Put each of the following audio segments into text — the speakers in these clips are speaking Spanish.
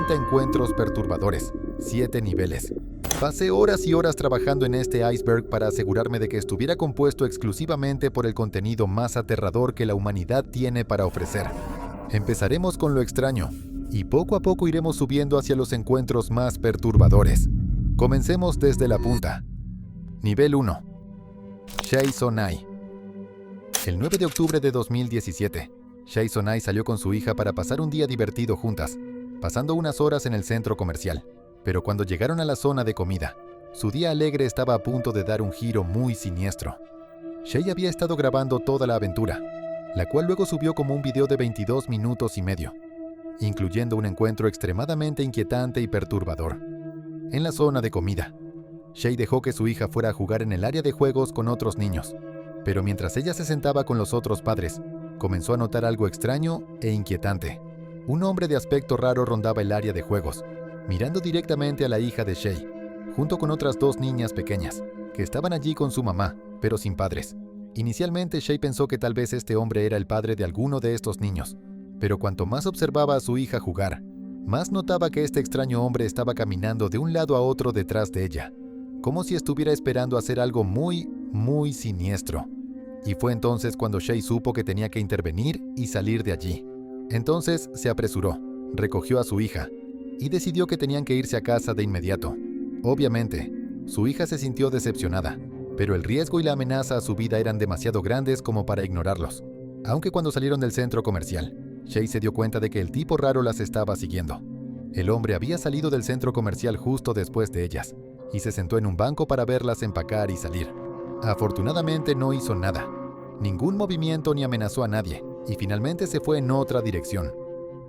30 encuentros perturbadores, 7 niveles. Pasé horas y horas trabajando en este iceberg para asegurarme de que estuviera compuesto exclusivamente por el contenido más aterrador que la humanidad tiene para ofrecer. Empezaremos con lo extraño, y poco a poco iremos subiendo hacia los encuentros más perturbadores. Comencemos desde la punta. Nivel 1. Shai Sonai. El 9 de octubre de 2017, Shai Sonai salió con su hija para pasar un día divertido juntas, pasando unas horas en el centro comercial. Pero cuando llegaron a la zona de comida, su día alegre estaba a punto de dar un giro muy siniestro. Shai había estado grabando toda la aventura, la cual luego subió como un video de 22 minutos y medio, incluyendo un encuentro extremadamente inquietante y perturbador. En la zona de comida, Shai dejó que su hija fuera a jugar en el área de juegos con otros niños, pero mientras ella se sentaba con los otros padres, comenzó a notar algo extraño e inquietante. Un hombre de aspecto raro rondaba el área de juegos, mirando directamente a la hija de Shai, junto con otras 2 niñas pequeñas, que estaban allí con su mamá, pero sin padres. Inicialmente Shai pensó que tal vez este hombre era el padre de alguno de estos niños, pero cuanto más observaba a su hija jugar, más notaba que este extraño hombre estaba caminando de un lado a otro detrás de ella, como si estuviera esperando hacer algo muy, muy siniestro. Y fue entonces cuando Shai supo que tenía que intervenir y salir de allí. Entonces se apresuró, recogió a su hija, y decidió que tenían que irse a casa de inmediato. Obviamente, su hija se sintió decepcionada, pero el riesgo y la amenaza a su vida eran demasiado grandes como para ignorarlos. Aunque cuando salieron del centro comercial, Shai se dio cuenta de que el tipo raro las estaba siguiendo. El hombre había salido del centro comercial justo después de ellas, y se sentó en un banco para verlas empacar y salir. Afortunadamente no hizo nada, ningún movimiento ni amenazó a nadie, y finalmente se fue en otra dirección.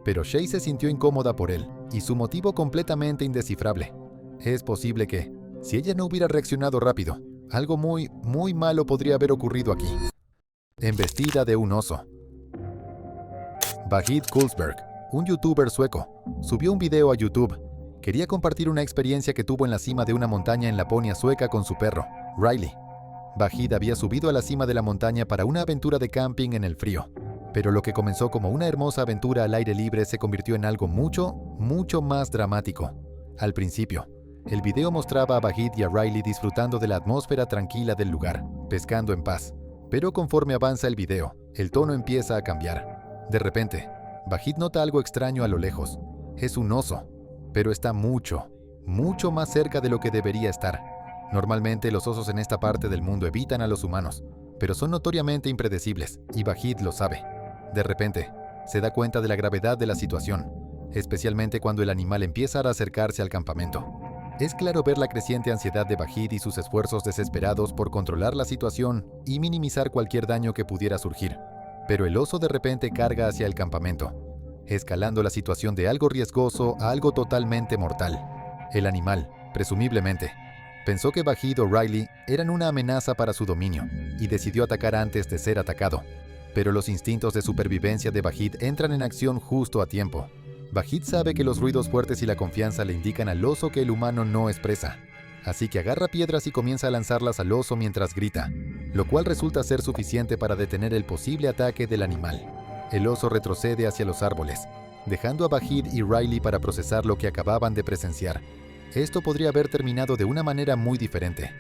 Pero Shai se sintió incómoda por él, y su motivo completamente indescifrable. Es posible que, si ella no hubiera reaccionado rápido, algo muy, muy malo podría haber ocurrido aquí. Embestida de un oso. Vahid Kulsberg, un youtuber sueco, subió un video a YouTube. Quería compartir una experiencia que tuvo en la cima de una montaña en Laponia sueca con su perro, Riley. Vahid había subido a la cima de la montaña para una aventura de camping en el frío. Pero lo que comenzó como una hermosa aventura al aire libre se convirtió en algo mucho, mucho más dramático. Al principio, el video mostraba a Vahid y a Riley disfrutando de la atmósfera tranquila del lugar, pescando en paz. Pero conforme avanza el video, el tono empieza a cambiar. De repente, Vahid nota algo extraño a lo lejos. Es un oso, pero está mucho, mucho más cerca de lo que debería estar. Normalmente los osos en esta parte del mundo evitan a los humanos, pero son notoriamente impredecibles, y Vahid lo sabe. De repente, se da cuenta de la gravedad de la situación, especialmente cuando el animal empieza a acercarse al campamento. Es claro ver la creciente ansiedad de Vahid y sus esfuerzos desesperados por controlar la situación y minimizar cualquier daño que pudiera surgir. Pero el oso de repente carga hacia el campamento, escalando la situación de algo riesgoso a algo totalmente mortal. El animal, presumiblemente, pensó que Vahid o Riley eran una amenaza para su dominio y decidió atacar antes de ser atacado. Pero los instintos de supervivencia de Vahid entran en acción justo a tiempo. Vahid sabe que los ruidos fuertes y la confianza le indican al oso que el humano no expresa. Así que agarra piedras y comienza a lanzarlas al oso mientras grita, lo cual resulta ser suficiente para detener el posible ataque del animal. El oso retrocede hacia los árboles, dejando a Vahid y Riley para procesar lo que acababan de presenciar. Esto podría haber terminado de una manera muy diferente,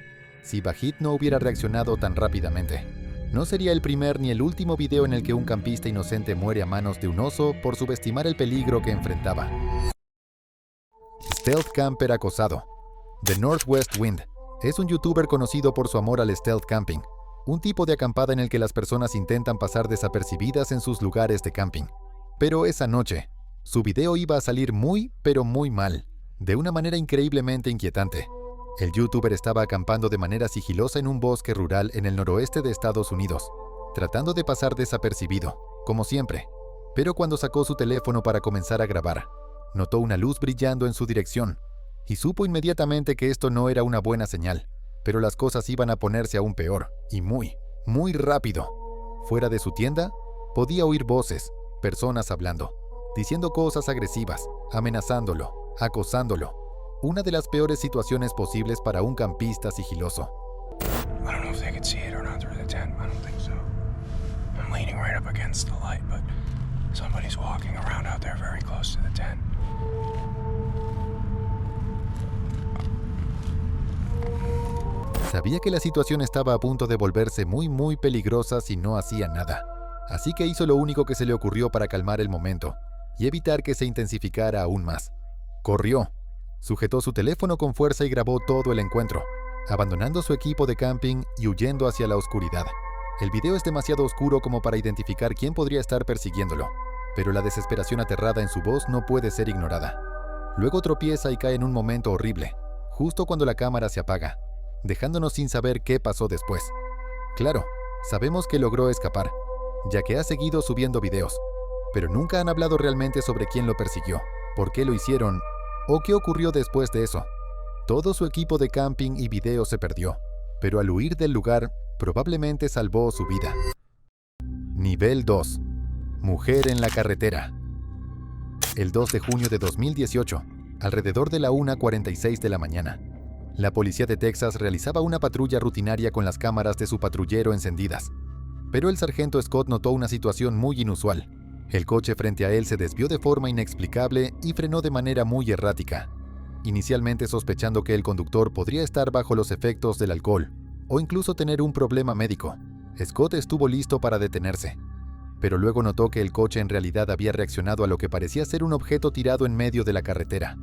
si Vahid no hubiera reaccionado tan rápidamente. No sería el primer ni el último video en el que un campista inocente muere a manos de un oso por subestimar el peligro que enfrentaba. Stealth Camper acosado. The Northwest Wind es un youtuber conocido por su amor al stealth camping, un tipo de acampada en el que las personas intentan pasar desapercibidas en sus lugares de camping. Pero esa noche, su video iba a salir muy, pero muy mal, de una manera increíblemente inquietante. El youtuber estaba acampando de manera sigilosa en un bosque rural en el noroeste de Estados Unidos, tratando de pasar desapercibido, como siempre. Pero cuando sacó su teléfono para comenzar a grabar, notó una luz brillando en su dirección, y supo inmediatamente que esto no era una buena señal, pero las cosas iban a ponerse aún peor, y muy, muy rápido. Fuera de su tienda, podía oír voces, personas hablando, diciendo cosas agresivas, amenazándolo, acosándolo. Una de las peores situaciones posibles para un campista sigiloso. I don't know if they could see it or not through the tent. I don't think so. I'm leaning right up against the light, but somebody's walking around out there very close to the tent. Sabía que la situación estaba a punto de volverse muy peligrosa si no hacía nada. Así que hizo lo único que se le ocurrió para calmar el momento y evitar que se intensificara aún más. Corrió. Sujetó su teléfono con fuerza y grabó todo el encuentro, abandonando su equipo de camping y huyendo hacia la oscuridad. El video es demasiado oscuro como para identificar quién podría estar persiguiéndolo, pero la desesperación aterrada en su voz no puede ser ignorada. Luego tropieza y cae en un momento horrible, justo cuando la cámara se apaga, dejándonos sin saber qué pasó después. Claro, sabemos que logró escapar, ya que ha seguido subiendo videos, pero nunca han hablado realmente sobre quién lo persiguió, por qué lo hicieron o qué ocurrió después de eso. Todo su equipo de camping y video se perdió, pero al huir del lugar, probablemente salvó su vida. Nivel 2. Mujer en la carretera. El 2 de junio de 2018, alrededor de la 1:46 de la mañana, la policía de Texas realizaba una patrulla rutinaria con las cámaras de su patrullero encendidas. Pero el sargento Scott notó una situación muy inusual. El coche frente a él se desvió de forma inexplicable y frenó de manera muy errática. Inicialmente sospechando que el conductor podría estar bajo los efectos del alcohol o incluso tener un problema médico, Scott estuvo listo para detenerse. Pero luego notó que el coche en realidad había reaccionado a lo que parecía ser un objeto tirado en medio de la carretera.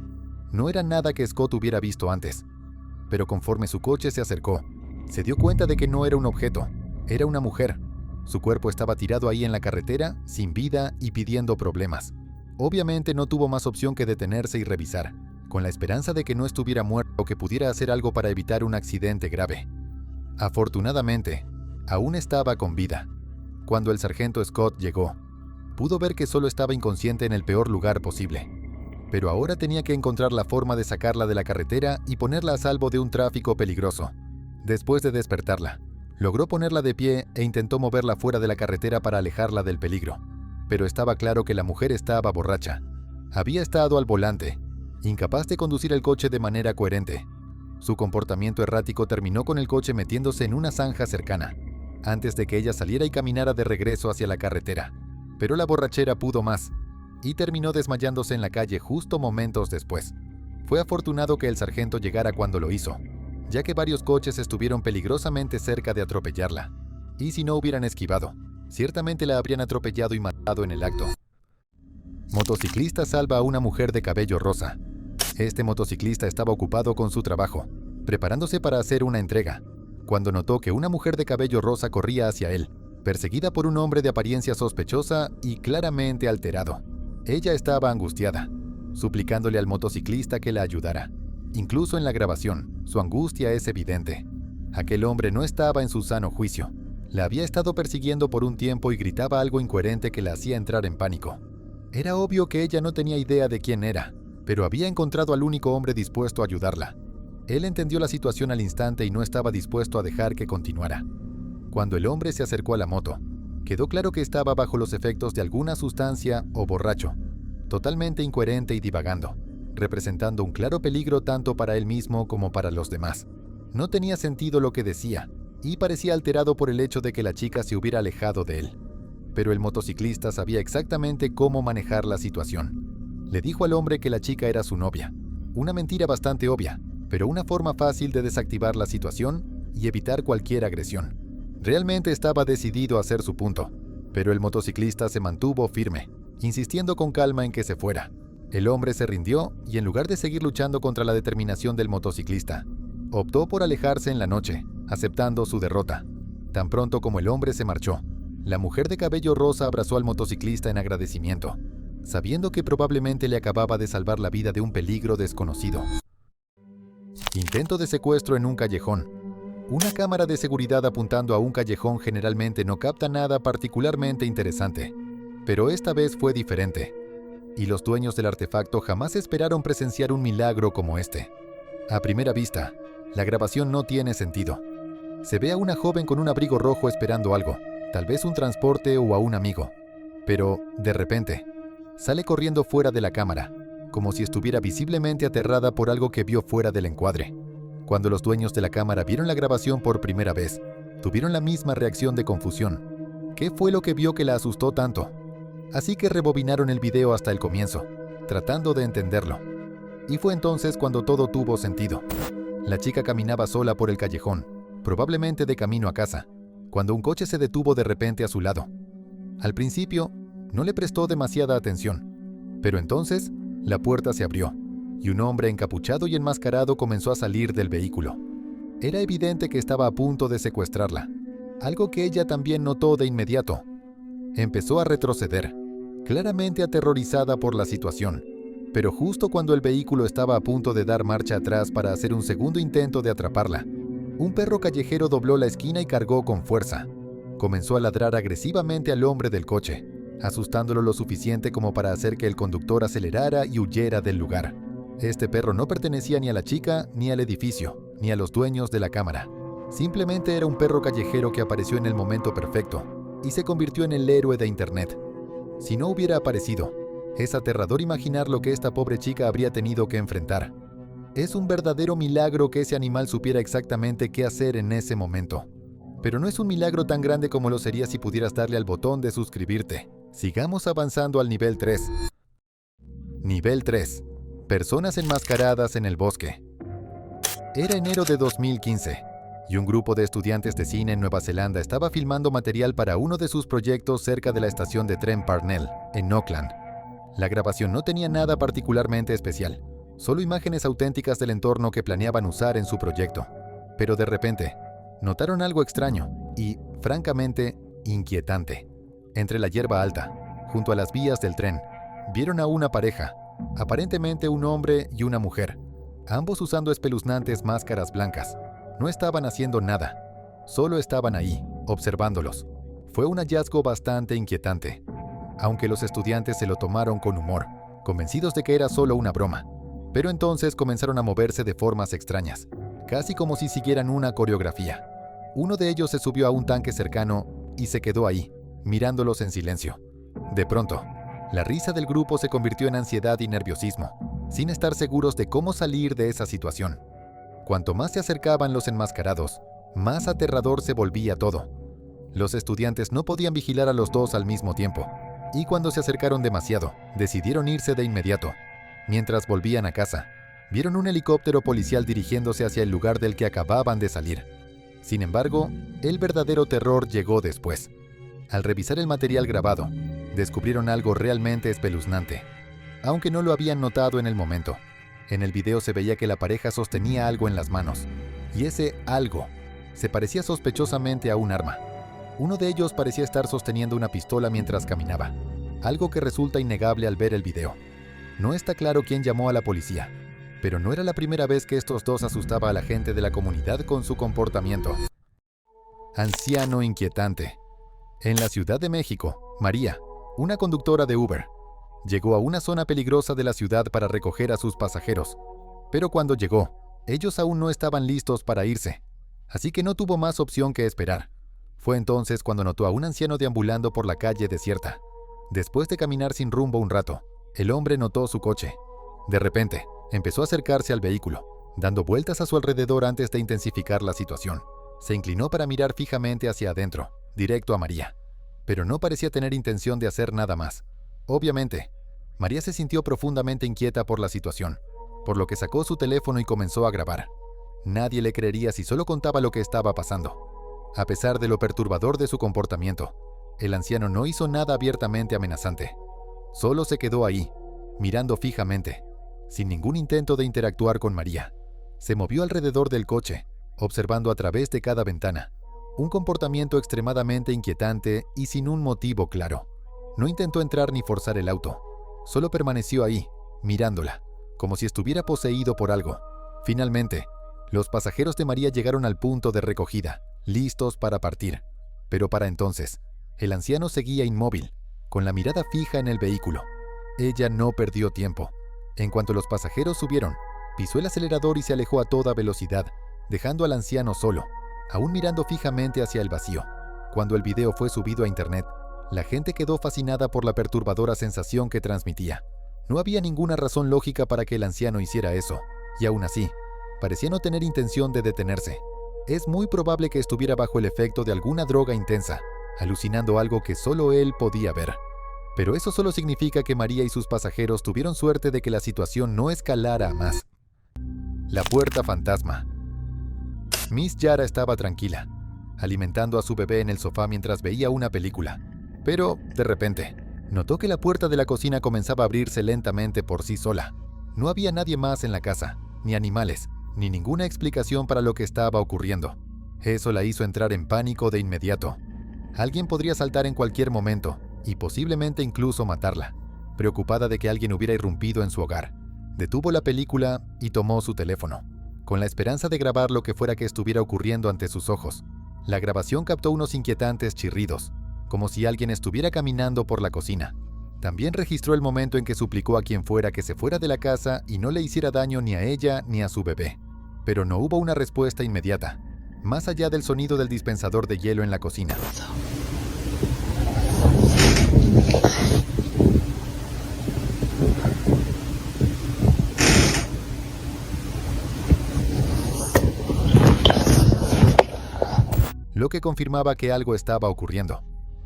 No era nada que Scott hubiera visto antes. Pero conforme su coche se acercó, se dio cuenta de que no era un objeto, era una mujer. Su cuerpo estaba tirado ahí en la carretera, sin vida y pidiendo problemas. Obviamente no tuvo más opción que detenerse y revisar, con la esperanza de que no estuviera muerta o que pudiera hacer algo para evitar un accidente grave. Afortunadamente, aún estaba con vida. Cuando el sargento Scott llegó, pudo ver que solo estaba inconsciente en el peor lugar posible. Pero ahora tenía que encontrar la forma de sacarla de la carretera y ponerla a salvo de un tráfico peligroso. Después de despertarla, logró ponerla de pie e intentó moverla fuera de la carretera para alejarla del peligro. Pero estaba claro que la mujer estaba borracha. Había estado al volante, incapaz de conducir el coche de manera coherente. Su comportamiento errático terminó con el coche metiéndose en una zanja cercana, antes de que ella saliera y caminara de regreso hacia la carretera. Pero la borrachera pudo más, y terminó desmayándose en la calle justo momentos después. Fue afortunado que el sargento llegara cuando lo hizo, ya que varios coches estuvieron peligrosamente cerca de atropellarla. Y si no hubieran esquivado, ciertamente la habrían atropellado y matado en el acto. Motociclista salva a una mujer de cabello rosa. Este motociclista estaba ocupado con su trabajo, preparándose para hacer una entrega, cuando notó que una mujer de cabello rosa corría hacia él, perseguida por un hombre de apariencia sospechosa y claramente alterado. Ella estaba angustiada, suplicándole al motociclista que la ayudara. Incluso en la grabación, su angustia es evidente. Aquel hombre no estaba en su sano juicio. La había estado persiguiendo por un tiempo y gritaba algo incoherente que la hacía entrar en pánico. Era obvio que ella no tenía idea de quién era, pero había encontrado al único hombre dispuesto a ayudarla. Él entendió la situación al instante y no estaba dispuesto a dejar que continuara. Cuando el hombre se acercó a la moto, quedó claro que estaba bajo los efectos de alguna sustancia o borracho, totalmente incoherente y divagando, representando un claro peligro tanto para él mismo como para los demás. No tenía sentido lo que decía, y parecía alterado por el hecho de que la chica se hubiera alejado de él. Pero el motociclista sabía exactamente cómo manejar la situación. Le dijo al hombre que la chica era su novia, una mentira bastante obvia, pero una forma fácil de desactivar la situación y evitar cualquier agresión. Realmente estaba decidido a hacer su punto, pero el motociclista se mantuvo firme, insistiendo con calma en que se fuera. El hombre se rindió y en lugar de seguir luchando contra la determinación del motociclista, optó por alejarse en la noche, aceptando su derrota. Tan pronto como el hombre se marchó, la mujer de cabello rosa abrazó al motociclista en agradecimiento, sabiendo que probablemente le acababa de salvar la vida de un peligro desconocido. Intento de secuestro en un callejón. Una cámara de seguridad apuntando a un callejón generalmente no capta nada particularmente interesante, pero esta vez fue diferente, y los dueños del artefacto jamás esperaron presenciar un milagro como este. A primera vista, la grabación no tiene sentido. Se ve a una joven con un abrigo rojo esperando algo, tal vez un transporte o a un amigo, pero, de repente, sale corriendo fuera de la cámara, como si estuviera visiblemente aterrada por algo que vio fuera del encuadre. Cuando los dueños de la cámara vieron la grabación por primera vez, tuvieron la misma reacción de confusión. ¿Qué fue lo que vio que la asustó tanto? Así que rebobinaron el video hasta el comienzo, tratando de entenderlo. Y fue entonces cuando todo tuvo sentido. La chica caminaba sola por el callejón, probablemente de camino a casa, cuando un coche se detuvo de repente a su lado. Al principio, no le prestó demasiada atención, pero entonces la puerta se abrió y un hombre encapuchado y enmascarado comenzó a salir del vehículo. Era evidente que estaba a punto de secuestrarla, algo que ella también notó de inmediato. Empezó a retroceder, claramente aterrorizada por la situación, pero justo cuando el vehículo estaba a punto de dar marcha atrás para hacer un segundo intento de atraparla, un perro callejero dobló la esquina y cargó con fuerza. Comenzó a ladrar agresivamente al hombre del coche, asustándolo lo suficiente como para hacer que el conductor acelerara y huyera del lugar. Este perro no pertenecía ni a la chica, ni al edificio, ni a los dueños de la cámara. Simplemente era un perro callejero que apareció en el momento perfecto y se convirtió en el héroe de Internet. Si no hubiera aparecido, es aterrador imaginar lo que esta pobre chica habría tenido que enfrentar. Es un verdadero milagro que ese animal supiera exactamente qué hacer en ese momento. Pero no es un milagro tan grande como lo sería si pudieras darle al botón de suscribirte. Sigamos avanzando al nivel 3. Nivel 3. Personas enmascaradas en el bosque. Era enero de 2015, y un grupo de estudiantes de cine en Nueva Zelanda estaba filmando material para uno de sus proyectos cerca de la estación de tren Parnell, en Auckland. La grabación no tenía nada particularmente especial, solo imágenes auténticas del entorno que planeaban usar en su proyecto. Pero de repente, notaron algo extraño y, francamente, inquietante. Entre la hierba alta, junto a las vías del tren, vieron a una pareja, aparentemente un hombre y una mujer, ambos usando espeluznantes máscaras blancas. No estaban haciendo nada, solo estaban ahí, observándolos. Fue un hallazgo bastante inquietante, aunque los estudiantes se lo tomaron con humor, convencidos de que era solo una broma. Pero entonces comenzaron a moverse de formas extrañas, casi como si siguieran una coreografía. Uno de ellos se subió a un tanque cercano y se quedó ahí, mirándolos en silencio. De pronto, la risa del grupo se convirtió en ansiedad y nerviosismo, sin estar seguros de cómo salir de esa situación. Cuanto más se acercaban los enmascarados, más aterrador se volvía todo. Los estudiantes no podían vigilar a los dos al mismo tiempo, y cuando se acercaron demasiado, decidieron irse de inmediato. Mientras volvían a casa, vieron un helicóptero policial dirigiéndose hacia el lugar del que acababan de salir. Sin embargo, el verdadero terror llegó después. Al revisar el material grabado, descubrieron algo realmente espeluznante, aunque no lo habían notado en el momento. En el video se veía que la pareja sostenía algo en las manos, y ese algo se parecía sospechosamente a un arma. Uno de ellos parecía estar sosteniendo una pistola mientras caminaba, algo que resulta innegable al ver el video. No está claro quién llamó a la policía, pero no era la primera vez que estos dos asustaba a la gente de la comunidad con su comportamiento. Anciano inquietante. En la Ciudad de México, María, una conductora de Uber, llegó a una zona peligrosa de la ciudad para recoger a sus pasajeros. Pero cuando llegó, ellos aún no estaban listos para irse, así que no tuvo más opción que esperar. Fue entonces cuando notó a un anciano deambulando por la calle desierta. Después de caminar sin rumbo un rato, el hombre notó su coche. De repente, empezó a acercarse al vehículo, dando vueltas a su alrededor antes de intensificar la situación. Se inclinó para mirar fijamente hacia adentro, directo a María, pero no parecía tener intención de hacer nada más. Obviamente, María se sintió profundamente inquieta por la situación, por lo que sacó su teléfono y comenzó a grabar. Nadie le creería si solo contaba lo que estaba pasando. A pesar de lo perturbador de su comportamiento, el anciano no hizo nada abiertamente amenazante. Solo se quedó ahí, mirando fijamente, sin ningún intento de interactuar con María. Se movió alrededor del coche, observando a través de cada ventana. Un comportamiento extremadamente inquietante y sin un motivo claro. No intentó entrar ni forzar el auto. Solo permaneció ahí, mirándola, como si estuviera poseído por algo. Finalmente, los pasajeros de María llegaron al punto de recogida, listos para partir. Pero para entonces, el anciano seguía inmóvil, con la mirada fija en el vehículo. Ella no perdió tiempo. En cuanto los pasajeros subieron, pisó el acelerador y se alejó a toda velocidad, dejando al anciano solo, aún mirando fijamente hacia el vacío. Cuando el video fue subido a internet, la gente quedó fascinada por la perturbadora sensación que transmitía. No había ninguna razón lógica para que el anciano hiciera eso, y aún así, parecía no tener intención de detenerse. Es muy probable que estuviera bajo el efecto de alguna droga intensa, alucinando algo que solo él podía ver. Pero eso solo significa que María y sus pasajeros tuvieron suerte de que la situación no escalara a más. La puerta fantasma. Miss Yara estaba tranquila, alimentando a su bebé en el sofá mientras veía una película. Pero, de repente, notó que la puerta de la cocina comenzaba a abrirse lentamente por sí sola. No había nadie más en la casa, ni animales, ni ninguna explicación para lo que estaba ocurriendo. Eso la hizo entrar en pánico de inmediato. Alguien podría saltar en cualquier momento, y posiblemente incluso matarla. Preocupada de que alguien hubiera irrumpido en su hogar, detuvo la película y tomó su teléfono, con la esperanza de grabar lo que fuera que estuviera ocurriendo ante sus ojos. La grabación captó unos inquietantes chirridos, como si alguien estuviera caminando por la cocina. También registró el momento en que suplicó a quien fuera que se fuera de la casa y no le hiciera daño ni a ella ni a su bebé. Pero no hubo una respuesta inmediata, más allá del sonido del dispensador de hielo en la cocina. Lo que confirmaba que algo estaba ocurriendo.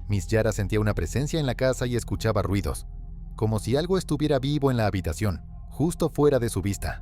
Miss Yara sentía una presencia en la casa y escuchaba ruidos, como si algo estuviera vivo en la habitación, justo fuera de su vista.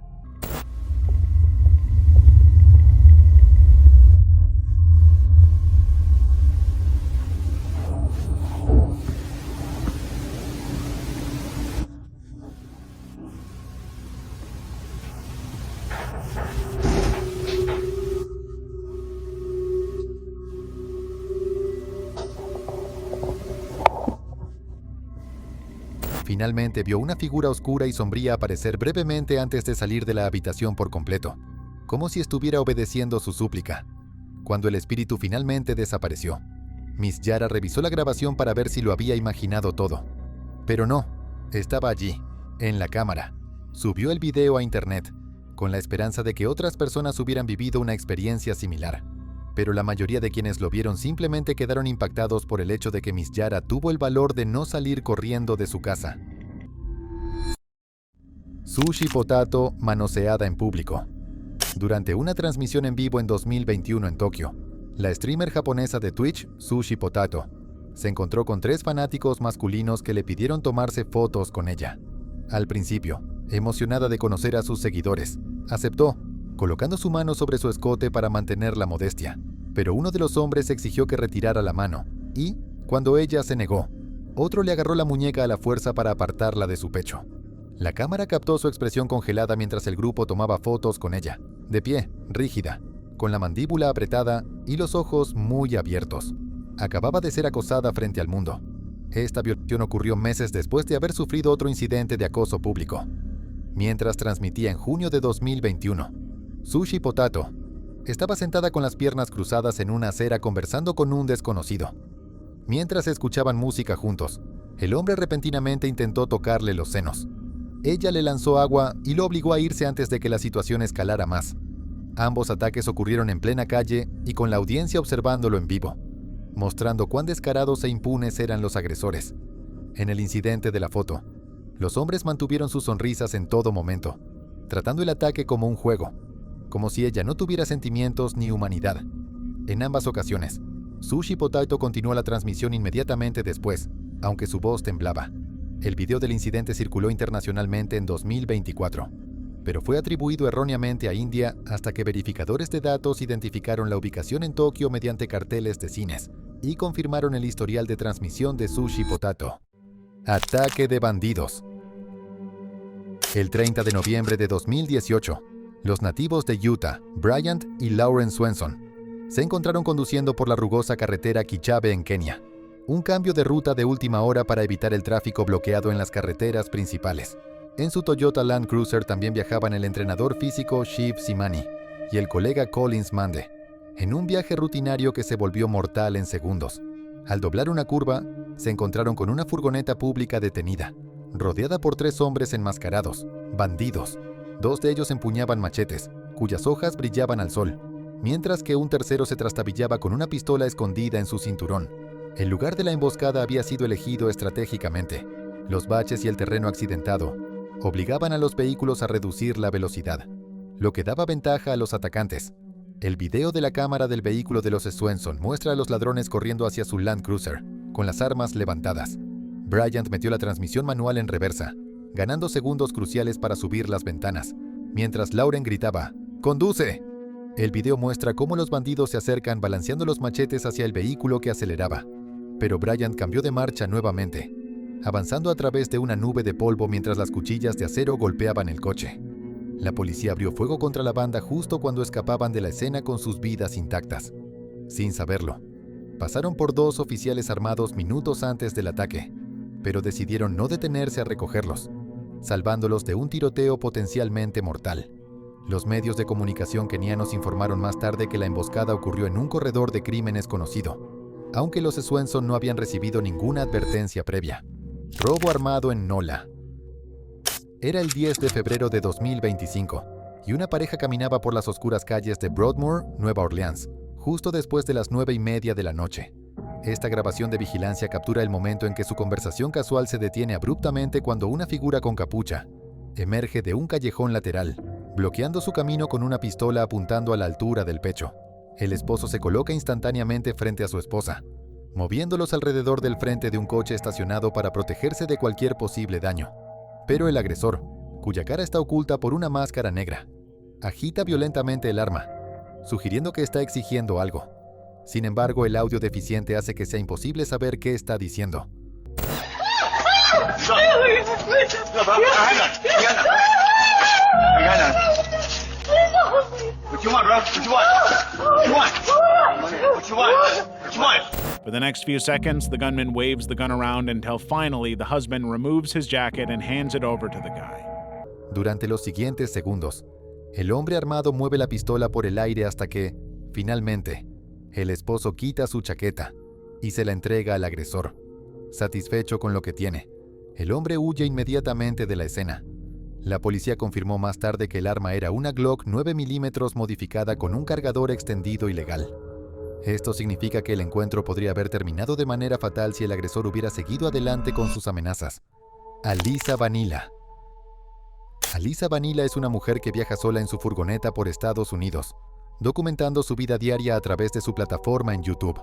Finalmente vio una figura oscura y sombría aparecer brevemente antes de salir de la habitación por completo, como si estuviera obedeciendo su súplica. Cuando el espíritu finalmente desapareció, Miss Yara revisó la grabación para ver si lo había imaginado todo. Pero no, estaba allí, en la cámara. Subió el video a internet, con la esperanza de que otras personas hubieran vivido una experiencia similar. Pero la mayoría de quienes lo vieron simplemente quedaron impactados por el hecho de que Miss Yara tuvo el valor de no salir corriendo de su casa. Sushi Potato manoseada en público. Durante una transmisión en vivo en 2021 en Tokio, la streamer japonesa de Twitch, Sushi Potato, se encontró con 3 fanáticos masculinos que le pidieron tomarse fotos con ella. Al principio, emocionada de conocer a sus seguidores, aceptó, colocando su mano sobre su escote para mantener la modestia. Pero uno de los hombres exigió que retirara la mano, y, cuando ella se negó, otro le agarró la muñeca a la fuerza para apartarla de su pecho. La cámara captó su expresión congelada mientras el grupo tomaba fotos con ella, de pie, rígida, con la mandíbula apretada y los ojos muy abiertos. Acababa de ser acosada frente al mundo. Esta violación ocurrió meses después de haber sufrido otro incidente de acoso público. Mientras transmitía en junio de 2021, Sushi Potato estaba sentada con las piernas cruzadas en una acera conversando con un desconocido. Mientras escuchaban música juntos, el hombre repentinamente intentó tocarle los senos. Ella le lanzó agua y lo obligó a irse antes de que la situación escalara más. Ambos ataques ocurrieron en plena calle y con la audiencia observándolo en vivo, mostrando cuán descarados e impunes eran los agresores. En el incidente de la foto, los hombres mantuvieron sus sonrisas en todo momento, tratando el ataque como un juego, como si ella no tuviera sentimientos ni humanidad. En ambas ocasiones, Sushi Potato continuó la transmisión inmediatamente después, aunque su voz temblaba. El video del incidente circuló internacionalmente en 2024, pero fue atribuido erróneamente a India hasta que verificadores de datos identificaron la ubicación en Tokio mediante carteles de cines y confirmaron el historial de transmisión de Sushi Potato. Ataque de bandidos. El 30 de noviembre de 2018, los nativos de Utah, Bryant y Lauren Swenson, se encontraron conduciendo por la rugosa carretera Kichabe en Kenia. Un cambio de ruta de última hora para evitar el tráfico bloqueado en las carreteras principales. En su Toyota Land Cruiser también viajaban el entrenador físico Shiv Simani y el colega Collins Mande, en un viaje rutinario que se volvió mortal en segundos. Al doblar una curva, se encontraron con una furgoneta pública detenida, rodeada por 3 hombres enmascarados, bandidos. 2 de ellos empuñaban machetes, cuyas hojas brillaban al sol, mientras que un tercero se trastabillaba con una pistola escondida en su cinturón. El lugar de la emboscada había sido elegido estratégicamente. Los baches y el terreno accidentado obligaban a los vehículos a reducir la velocidad, lo que daba ventaja a los atacantes. El video de la cámara del vehículo de los Swenson muestra a los ladrones corriendo hacia su Land Cruiser, con las armas levantadas. Bryant metió la transmisión manual en reversa, ganando segundos cruciales para subir las ventanas, mientras Lauren gritaba, ¡Conduce! El video muestra cómo los bandidos se acercan balanceando los machetes hacia el vehículo que aceleraba. Pero Bryant cambió de marcha nuevamente, avanzando a través de una nube de polvo mientras las cuchillas de acero golpeaban el coche. La policía abrió fuego contra la banda justo cuando escapaban de la escena con sus vidas intactas. Sin saberlo, pasaron por 2 oficiales armados minutos antes del ataque, pero decidieron no detenerse a recogerlos, salvándolos de un tiroteo potencialmente mortal. Los medios de comunicación kenianos informaron más tarde que la emboscada ocurrió en un corredor de crímenes conocido, aunque los Swenson no habían recibido ninguna advertencia previa. Robo armado en Nola. Era el 10 de febrero de 2025, y una pareja caminaba por las oscuras calles de Broadmoor, Nueva Orleans, justo después de las 9:30 de la noche. Esta grabación de vigilancia captura el momento en que su conversación casual se detiene abruptamente cuando una figura con capucha emerge de un callejón lateral, bloqueando su camino con una pistola apuntando a la altura del pecho. El esposo se coloca instantáneamente frente a su esposa, moviéndolos alrededor del frente de un coche estacionado para protegerse de cualquier posible daño. Pero el agresor, cuya cara está oculta por una máscara negra, agita violentamente el arma, sugiriendo que está exigiendo algo. Sin embargo, el audio deficiente hace que sea imposible saber qué está diciendo. For the next few seconds, the gunman waves the gun around until finally the husband removes his jacket and hands it over to the guy. Durante los siguientes segundos, el hombre armado mueve la pistola por el aire hasta que, finalmente, el esposo quita su chaqueta y se la entrega al agresor. Satisfecho con lo que tiene, el hombre huye inmediatamente de la escena. La policía confirmó más tarde que el arma era una Glock 9 mm modificada con un cargador extendido ilegal. Esto significa que el encuentro podría haber terminado de manera fatal si el agresor hubiera seguido adelante con sus amenazas. Alyssa Vanilla. Alyssa Vanilla es una mujer que viaja sola en su furgoneta por Estados Unidos, documentando su vida diaria a través de su plataforma en YouTube.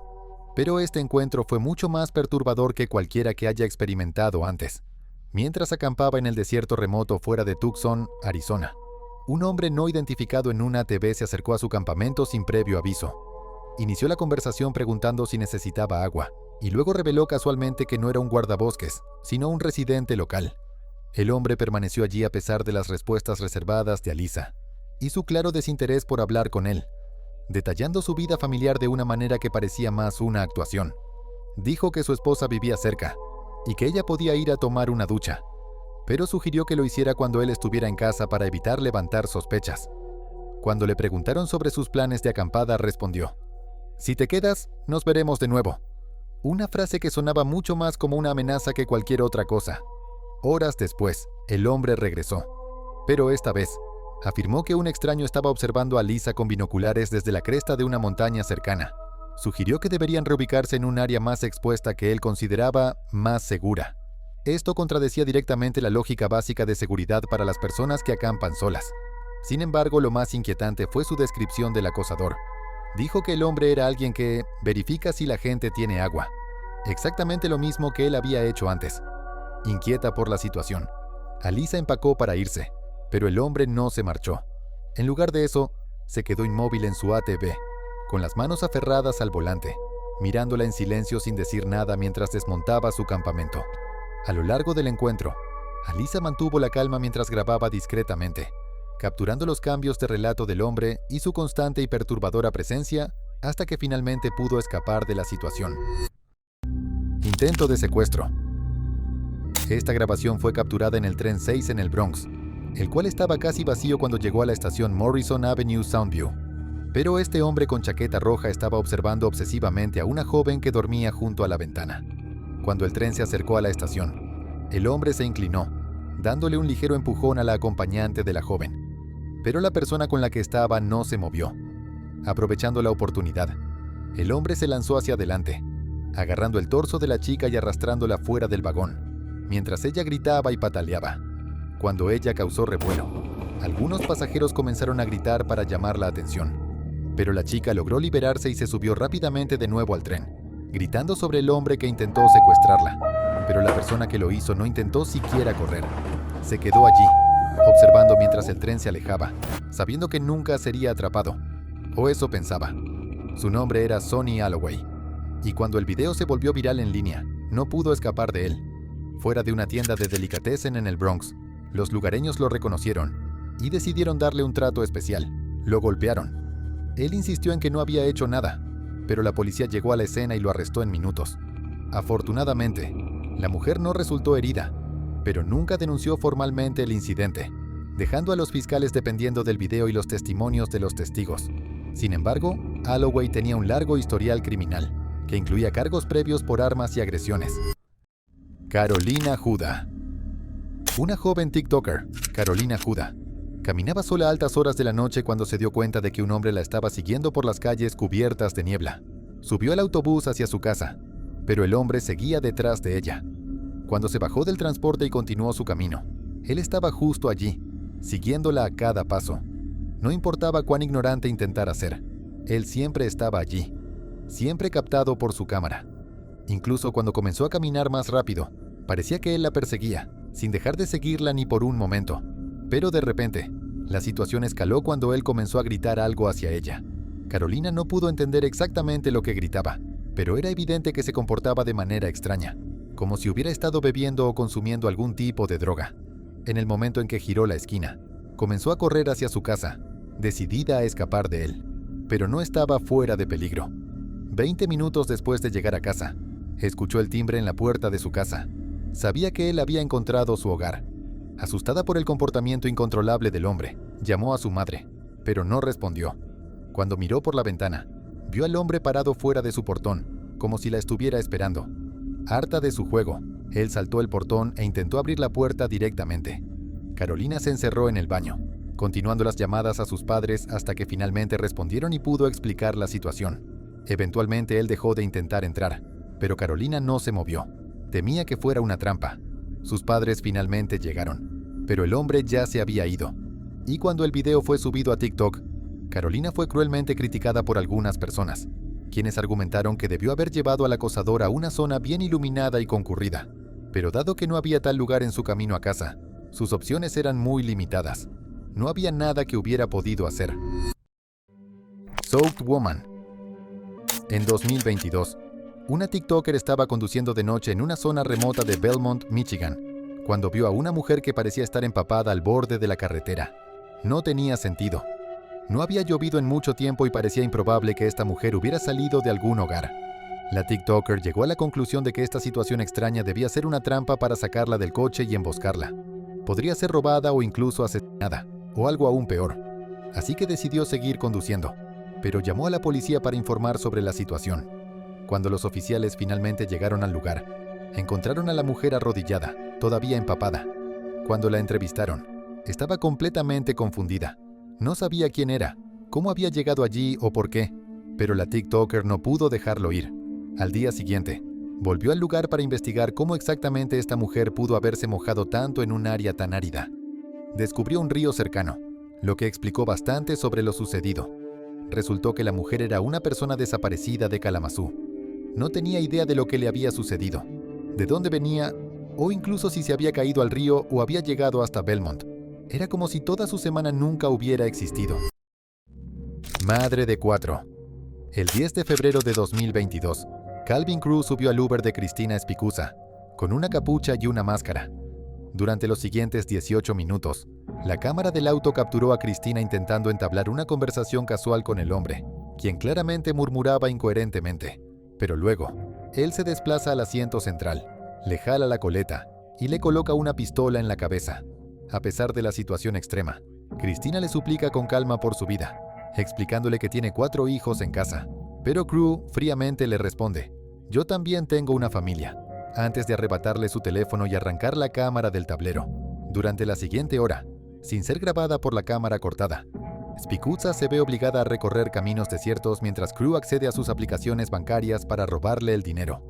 Pero este encuentro fue mucho más perturbador que cualquiera que haya experimentado antes. Mientras acampaba en el desierto remoto fuera de Tucson, Arizona, un hombre no identificado en un ATV se acercó a su campamento sin previo aviso. Inició la conversación preguntando si necesitaba agua, y luego reveló casualmente que no era un guardabosques, sino un residente local. El hombre permaneció allí a pesar de las respuestas reservadas de Alyssa, y su claro desinterés por hablar con él, detallando su vida familiar de una manera que parecía más una actuación. Dijo que su esposa vivía cerca, y que ella podía ir a tomar una ducha, pero sugirió que lo hiciera cuando él estuviera en casa para evitar levantar sospechas. Cuando le preguntaron sobre sus planes de acampada, respondió: «Si te quedas, nos veremos de nuevo». Una frase que sonaba mucho más como una amenaza que cualquier otra cosa. Horas después, el hombre regresó, pero esta vez, afirmó que un extraño estaba observando a Alyssa con binoculares desde la cresta de una montaña cercana. Sugirió que deberían reubicarse en un área más expuesta que él consideraba más segura. Esto contradecía directamente la lógica básica de seguridad para las personas que acampan solas. Sin embargo, lo más inquietante fue su descripción del acosador. Dijo que el hombre era alguien que verifica si la gente tiene agua. Exactamente lo mismo que él había hecho antes. Inquieta por la situación, Alyssa empacó para irse, pero el hombre no se marchó. En lugar de eso, se quedó inmóvil en su ATV, con las manos aferradas al volante, mirándola en silencio sin decir nada mientras desmontaba su campamento. A lo largo del encuentro, Alyssa mantuvo la calma mientras grababa discretamente, capturando los cambios de relato del hombre y su constante y perturbadora presencia hasta que finalmente pudo escapar de la situación. Intento de secuestro. Esta grabación fue capturada en el tren 6 en el Bronx, el cual estaba casi vacío cuando llegó a la estación Morrison Avenue Soundview. Pero este hombre con chaqueta roja estaba observando obsesivamente a una joven que dormía junto a la ventana. Cuando el tren se acercó a la estación, el hombre se inclinó, dándole un ligero empujón a la acompañante de la joven. Pero la persona con la que estaba no se movió. Aprovechando la oportunidad, el hombre se lanzó hacia adelante, agarrando el torso de la chica y arrastrándola fuera del vagón, mientras ella gritaba y pataleaba. Cuando ella causó revuelo, algunos pasajeros comenzaron a gritar para llamar la atención. Pero la chica logró liberarse y se subió rápidamente de nuevo al tren, gritando sobre el hombre que intentó secuestrarla. Pero la persona que lo hizo no intentó siquiera correr. Se quedó allí, observando mientras el tren se alejaba, sabiendo que nunca sería atrapado. o eso pensaba. Su nombre era Sonny Alloway, y cuando el video se volvió viral en línea, no pudo escapar de él. Fuera de una tienda de delicatessen en el Bronx, los lugareños lo reconocieron y decidieron darle un trato especial. Lo golpearon. Él insistió en que no había hecho nada, pero la policía llegó a la escena y lo arrestó en minutos. Afortunadamente, la mujer no resultó herida, pero nunca denunció formalmente el incidente, dejando a los fiscales dependiendo del video y los testimonios de los testigos. Sin embargo, Alloway tenía un largo historial criminal, que incluía cargos previos por armas y agresiones. Carolina Judah. Una joven TikToker, Carolina Judah, caminaba sola a altas horas de la noche cuando se dio cuenta de que un hombre la estaba siguiendo por las calles cubiertas de niebla. Subió al autobús hacia su casa, pero el hombre seguía detrás de ella. Cuando se bajó del transporte y continuó su camino, él estaba justo allí, siguiéndola a cada paso. No importaba cuán ignorante intentara ser, él siempre estaba allí, siempre captado por su cámara. Incluso cuando comenzó a caminar más rápido, parecía que él la perseguía, sin dejar de seguirla ni por un momento. Pero de repente, la situación escaló cuando él comenzó a gritar algo hacia ella. Carolina no pudo entender exactamente lo que gritaba, pero era evidente que se comportaba de manera extraña, como si hubiera estado bebiendo o consumiendo algún tipo de droga. En el momento en que giró la esquina, comenzó a correr hacia su casa, decidida a escapar de él, pero no estaba fuera de peligro. 20 minutos después de llegar a casa, escuchó el timbre en la puerta de su casa. Sabía que él había encontrado su hogar. Asustada por el comportamiento incontrolable del hombre, llamó a su madre, pero no respondió. Cuando miró por la ventana, vio al hombre parado fuera de su portón, como si la estuviera esperando. Harta de su juego, él saltó el portón e intentó abrir la puerta directamente. Carolina se encerró en el baño, continuando las llamadas a sus padres hasta que finalmente respondieron y pudo explicar la situación. Eventualmente él dejó de intentar entrar, pero Carolina no se movió. Temía que fuera una trampa. Sus padres finalmente llegaron, pero el hombre ya se había ido. Y cuando el video fue subido a TikTok, Carolina fue cruelmente criticada por algunas personas, quienes argumentaron que debió haber llevado al acosador a una zona bien iluminada y concurrida. Pero dado que no había tal lugar en su camino a casa, sus opciones eran muy limitadas. No había nada que hubiera podido hacer. Soaked Woman. En 2022, una TikToker estaba conduciendo de noche en una zona remota de Belmont, Michigan, cuando vio a una mujer que parecía estar empapada al borde de la carretera. No tenía sentido. No había llovido en mucho tiempo y parecía improbable que esta mujer hubiera salido de algún hogar. La TikToker llegó a la conclusión de que esta situación extraña debía ser una trampa para sacarla del coche y emboscarla. Podría ser robada o incluso asesinada, o algo aún peor. Así que decidió seguir conduciendo, pero llamó a la policía para informar sobre la situación. Cuando los oficiales finalmente llegaron al lugar, encontraron a la mujer arrodillada, todavía empapada. Cuando la entrevistaron, estaba completamente confundida. No sabía quién era, cómo había llegado allí o por qué, pero la TikToker no pudo dejarlo ir. Al día siguiente, volvió al lugar para investigar cómo exactamente esta mujer pudo haberse mojado tanto en un área tan árida. Descubrió un río cercano, lo que explicó bastante sobre lo sucedido. Resultó que la mujer era una persona desaparecida de Kalamazoo. No tenía idea de lo que le había sucedido, de dónde venía, o incluso si se había caído al río o había llegado hasta Belmont. Era como si toda su semana nunca hubiera existido. Madre de 4. El 10 de febrero de 2022, Calvin Cruz subió al Uber de Cristina Espicuza, con una capucha y una máscara. Durante los siguientes 18 minutos, la cámara del auto capturó a Cristina intentando entablar una conversación casual con el hombre, quien claramente murmuraba incoherentemente. Pero luego, él se desplaza al asiento central, le jala la coleta y le coloca una pistola en la cabeza. A pesar de la situación extrema, Cristina le suplica con calma por su vida, explicándole que tiene 4 hijos en casa. Pero Cruz fríamente le responde: «Yo también tengo una familia», antes de arrebatarle su teléfono y arrancar la cámara del tablero. Durante la siguiente hora, sin ser grabada por la cámara cortada, Espicuza se ve obligada a recorrer caminos desiertos mientras Cruz accede a sus aplicaciones bancarias para robarle el dinero.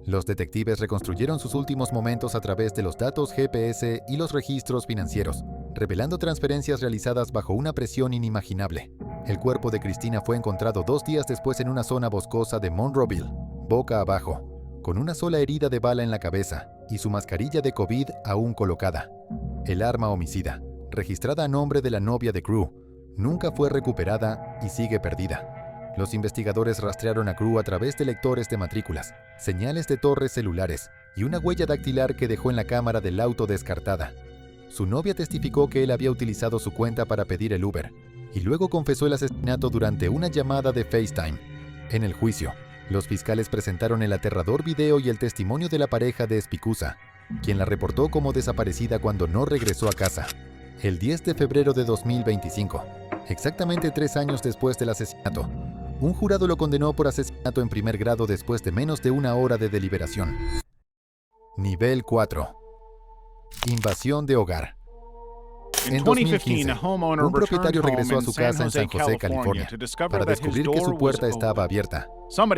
Los detectives reconstruyeron sus últimos momentos a través de los datos GPS y los registros financieros, revelando transferencias realizadas bajo una presión inimaginable. El cuerpo de Cristina fue encontrado 2 días después en una zona boscosa de Monroeville, boca abajo, con una sola herida de bala en la cabeza y su mascarilla de COVID aún colocada. El arma homicida, registrada a nombre de la novia de Cruz, Nunca fue recuperada y sigue perdida. Los investigadores rastrearon a Crew a través de lectores de matrículas, señales de torres celulares y una huella dactilar que dejó en la cámara del auto descartada. Su novia testificó que él había utilizado su cuenta para pedir el Uber y luego confesó el asesinato durante una llamada de FaceTime. En el juicio, los fiscales presentaron el aterrador video y el testimonio de la pareja de Spicuza, quien la reportó como desaparecida cuando no regresó a casa. El 10 de febrero de 2025, exactamente 3 años después del asesinato, un jurado lo condenó por asesinato en primer grado después de menos de 1 hora de deliberación. Nivel 4. Invasión de hogar. En 2015, un propietario regresó a su casa en San José, California, para descubrir que su puerta estaba abierta.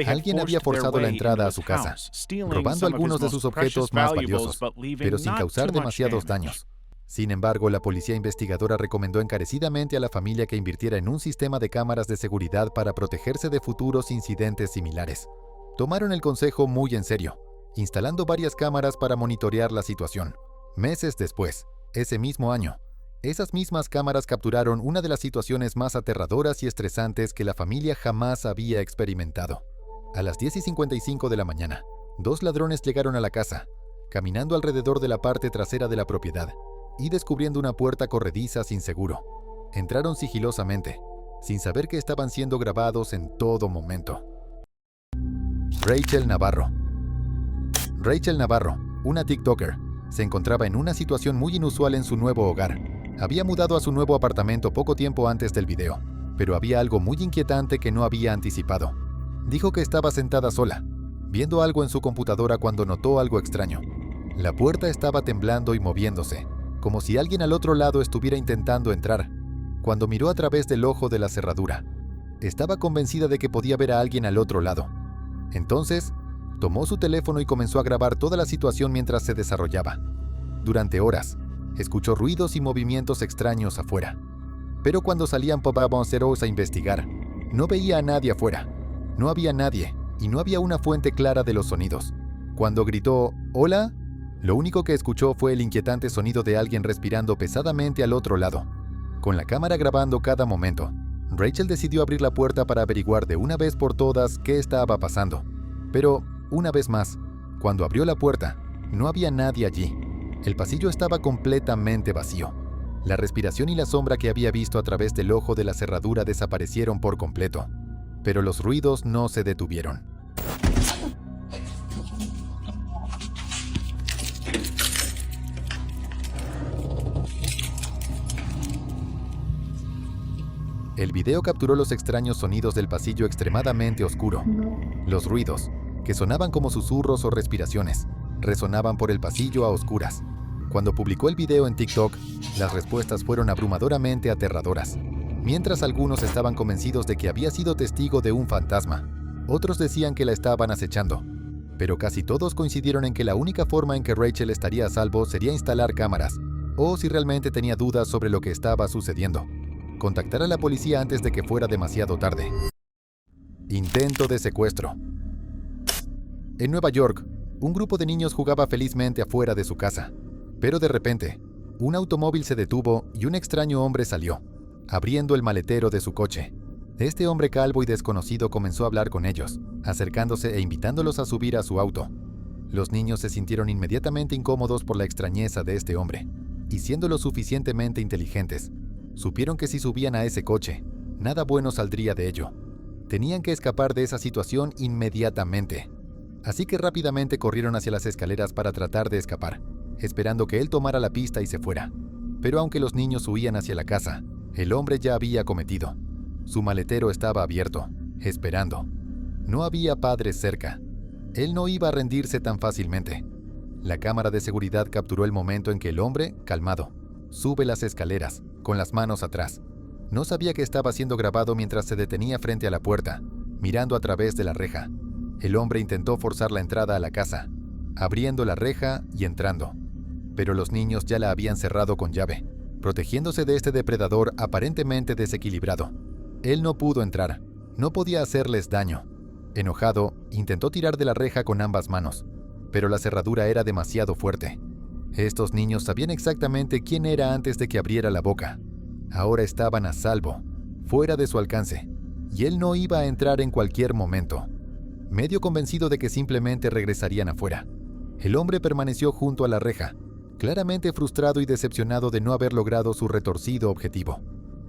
Alguien había forzado la entrada a su casa, robando algunos de sus objetos más valiosos, pero sin causar demasiados daños. Sin embargo, la policía investigadora recomendó encarecidamente a la familia que invirtiera en un sistema de cámaras de seguridad para protegerse de futuros incidentes similares. Tomaron el consejo muy en serio, instalando varias cámaras para monitorear la situación. Meses después, ese mismo año, esas mismas cámaras capturaron una de las situaciones más aterradoras y estresantes que la familia jamás había experimentado. A las 10:55 de la mañana, 2 ladrones llegaron a la casa, caminando alrededor de la parte trasera de la propiedad y descubriendo una puerta corrediza sin seguro. Entraron sigilosamente, sin saber que estaban siendo grabados en todo momento. Rachel Navarro. Rachel Navarro, una TikToker, se encontraba en una situación muy inusual en su nuevo hogar. Había mudado a su nuevo apartamento poco tiempo antes del video, pero había algo muy inquietante que no había anticipado. Dijo que estaba sentada sola, viendo algo en su computadora cuando notó algo extraño. La puerta estaba temblando y moviéndose, como si alguien al otro lado estuviera intentando entrar. Cuando miró a través del ojo de la cerradura, estaba convencida de que podía ver a alguien al otro lado. Entonces, tomó su teléfono y comenzó a grabar toda la situación mientras se desarrollaba. Durante horas, escuchó ruidos y movimientos extraños afuera. Pero cuando salían bombarderos a investigar, no veía a nadie afuera. No había nadie, y no había una fuente clara de los sonidos. Cuando gritó «¡Hola!», lo único que escuchó fue el inquietante sonido de alguien respirando pesadamente al otro lado. Con la cámara grabando cada momento, Rachel decidió abrir la puerta para averiguar de una vez por todas qué estaba pasando. Pero, una vez más, cuando abrió la puerta, no había nadie allí. El pasillo estaba completamente vacío. La respiración y la sombra que había visto a través del ojo de la cerradura desaparecieron por completo. Pero los ruidos no se detuvieron. El video capturó los extraños sonidos del pasillo extremadamente oscuro. Los ruidos, que sonaban como susurros o respiraciones, resonaban por el pasillo a oscuras. Cuando publicó el video en TikTok, las respuestas fueron abrumadoramente aterradoras. Mientras algunos estaban convencidos de que había sido testigo de un fantasma, otros decían que la estaban acechando. Pero casi todos coincidieron en que la única forma en que Rachel estaría a salvo sería instalar cámaras, o si realmente tenía dudas sobre lo que estaba sucediendo, contactar a la policía antes de que fuera demasiado tarde. Intento de secuestro. En Nueva York, un grupo de niños jugaba felizmente afuera de su casa. Pero de repente, un automóvil se detuvo y un extraño hombre salió, abriendo el maletero de su coche. Este hombre calvo y desconocido comenzó a hablar con ellos, acercándose e invitándolos a subir a su auto. Los niños se sintieron inmediatamente incómodos por la extrañeza de este hombre, y siendo lo suficientemente inteligentes, supieron que si subían a ese coche, nada bueno saldría de ello. Tenían que escapar de esa situación inmediatamente. Así que rápidamente corrieron hacia las escaleras para tratar de escapar, esperando que él tomara la pista y se fuera. Pero aunque los niños huían hacia la casa, el hombre ya había cometido. Su maletero estaba abierto, esperando. No había padres cerca. Él no iba a rendirse tan fácilmente. La cámara de seguridad capturó el momento en que el hombre, calmado, sube las escaleras, con las manos atrás. No sabía que estaba siendo grabado mientras se detenía frente a la puerta, mirando a través de la reja. El hombre intentó forzar la entrada a la casa, abriendo la reja y entrando. Pero los niños ya la habían cerrado con llave, protegiéndose de este depredador aparentemente desequilibrado. Él no pudo entrar, no podía hacerles daño. Enojado, intentó tirar de la reja con ambas manos, pero la cerradura era demasiado fuerte. Estos niños sabían exactamente quién era antes de que abriera la boca. Ahora estaban a salvo, fuera de su alcance, y él no iba a entrar en cualquier momento. Medio convencido de que simplemente regresarían afuera, el hombre permaneció junto a la reja, claramente frustrado y decepcionado de no haber logrado su retorcido objetivo.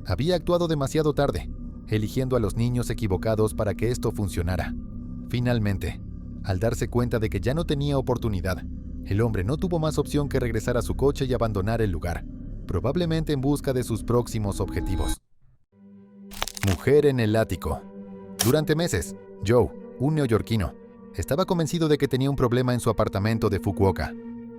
Había actuado demasiado tarde, eligiendo a los niños equivocados para que esto funcionara. Finalmente, al darse cuenta de que ya no tenía oportunidad, el hombre no tuvo más opción que regresar a su coche y abandonar el lugar, probablemente en busca de sus próximos objetivos. Mujer en el ático. Durante meses, Joe, un neoyorquino, estaba convencido de que tenía un problema en su apartamento de Fukuoka.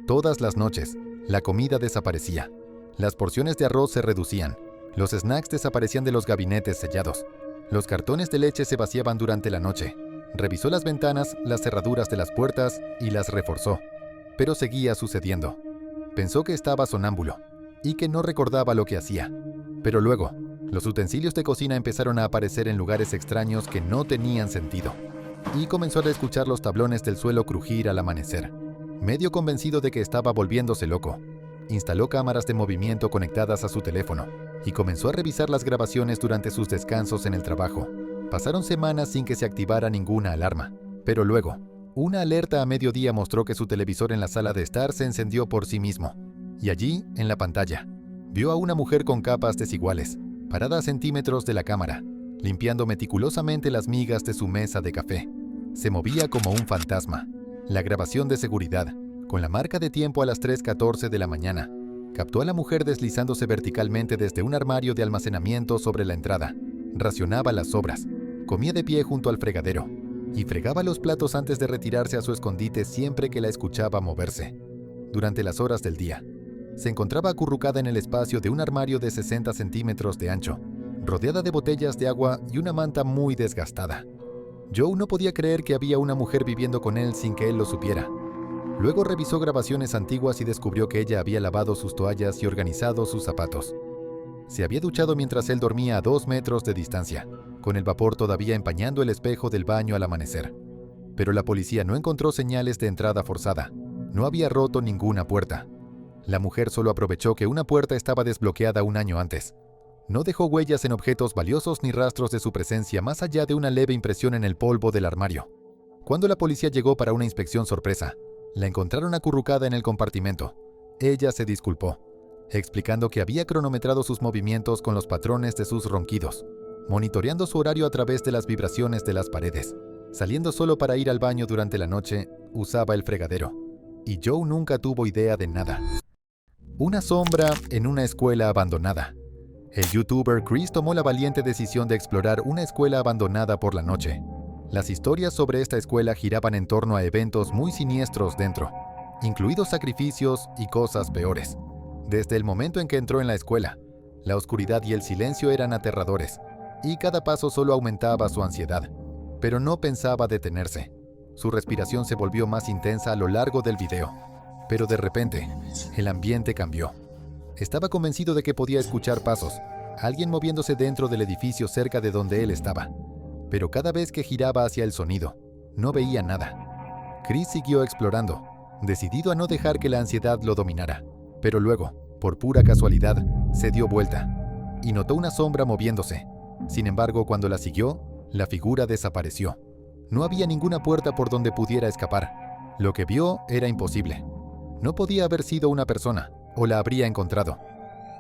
Todas las noches, la comida desaparecía. Las porciones de arroz se reducían. Los snacks desaparecían de los gabinetes sellados. Los cartones de leche se vaciaban durante la noche. Revisó las ventanas, las cerraduras de las puertas y las reforzó. Pero seguía sucediendo. Pensó que estaba sonámbulo y que no recordaba lo que hacía. Pero luego, los utensilios de cocina empezaron a aparecer en lugares extraños que no tenían sentido. Y comenzó a escuchar los tablones del suelo crujir al amanecer. Medio convencido de que estaba volviéndose loco, instaló cámaras de movimiento conectadas a su teléfono y comenzó a revisar las grabaciones durante sus descansos en el trabajo. Pasaron semanas sin que se activara ninguna alarma, pero luego, una alerta a mediodía mostró que su televisor en la sala de estar se encendió por sí mismo, y allí, en la pantalla, vio a una mujer con capas desiguales, parada a centímetros de la cámara, limpiando meticulosamente las migas de su mesa de café. Se movía como un fantasma. La grabación de seguridad, con la marca de tiempo a las 3:14 de la mañana, captó a la mujer deslizándose verticalmente desde un armario de almacenamiento sobre la entrada. Racionaba las sobras, comía de pie junto al fregadero y fregaba los platos antes de retirarse a su escondite siempre que la escuchaba moverse. Durante las horas del día, se encontraba acurrucada en el espacio de un armario de 60 centímetros de ancho, rodeada de botellas de agua y una manta muy desgastada. Joe no podía creer que había una mujer viviendo con él sin que él lo supiera. Luego revisó grabaciones antiguas y descubrió que ella había lavado sus toallas y organizado sus zapatos. Se había duchado mientras él dormía a 2 metros de distancia, con el vapor todavía empañando el espejo del baño al amanecer. Pero la policía no encontró señales de entrada forzada. No había roto ninguna puerta. La mujer solo aprovechó que una puerta estaba desbloqueada un año antes. No dejó huellas en objetos valiosos ni rastros de su presencia más allá de una leve impresión en el polvo del armario. Cuando la policía llegó para una inspección sorpresa, la encontraron acurrucada en el compartimento. Ella se disculpó, explicando que había cronometrado sus movimientos con los patrones de sus ronquidos, monitoreando su horario a través de las vibraciones de las paredes. Saliendo solo para ir al baño durante la noche, usaba el fregadero. Y Joe nunca tuvo idea de nada. Una sombra en una escuela abandonada. El youtuber Chris tomó la valiente decisión de explorar una escuela abandonada por la noche. Las historias sobre esta escuela giraban en torno a eventos muy siniestros dentro, incluidos sacrificios y cosas peores. Desde el momento en que entró en la escuela, la oscuridad y el silencio eran aterradores, y cada paso solo aumentaba su ansiedad. Pero no pensaba detenerse. Su respiración se volvió más intensa a lo largo del video. Pero de repente, el ambiente cambió. Estaba convencido de que podía escuchar pasos, alguien moviéndose dentro del edificio cerca de donde él estaba. Pero cada vez que giraba hacia el sonido, no veía nada. Chris siguió explorando, decidido a no dejar que la ansiedad lo dominara. Pero luego, por pura casualidad, se dio vuelta y notó una sombra moviéndose. Sin embargo, cuando la siguió, la figura desapareció. No había ninguna puerta por donde pudiera escapar. Lo que vio era imposible. No podía haber sido una persona, o la habría encontrado.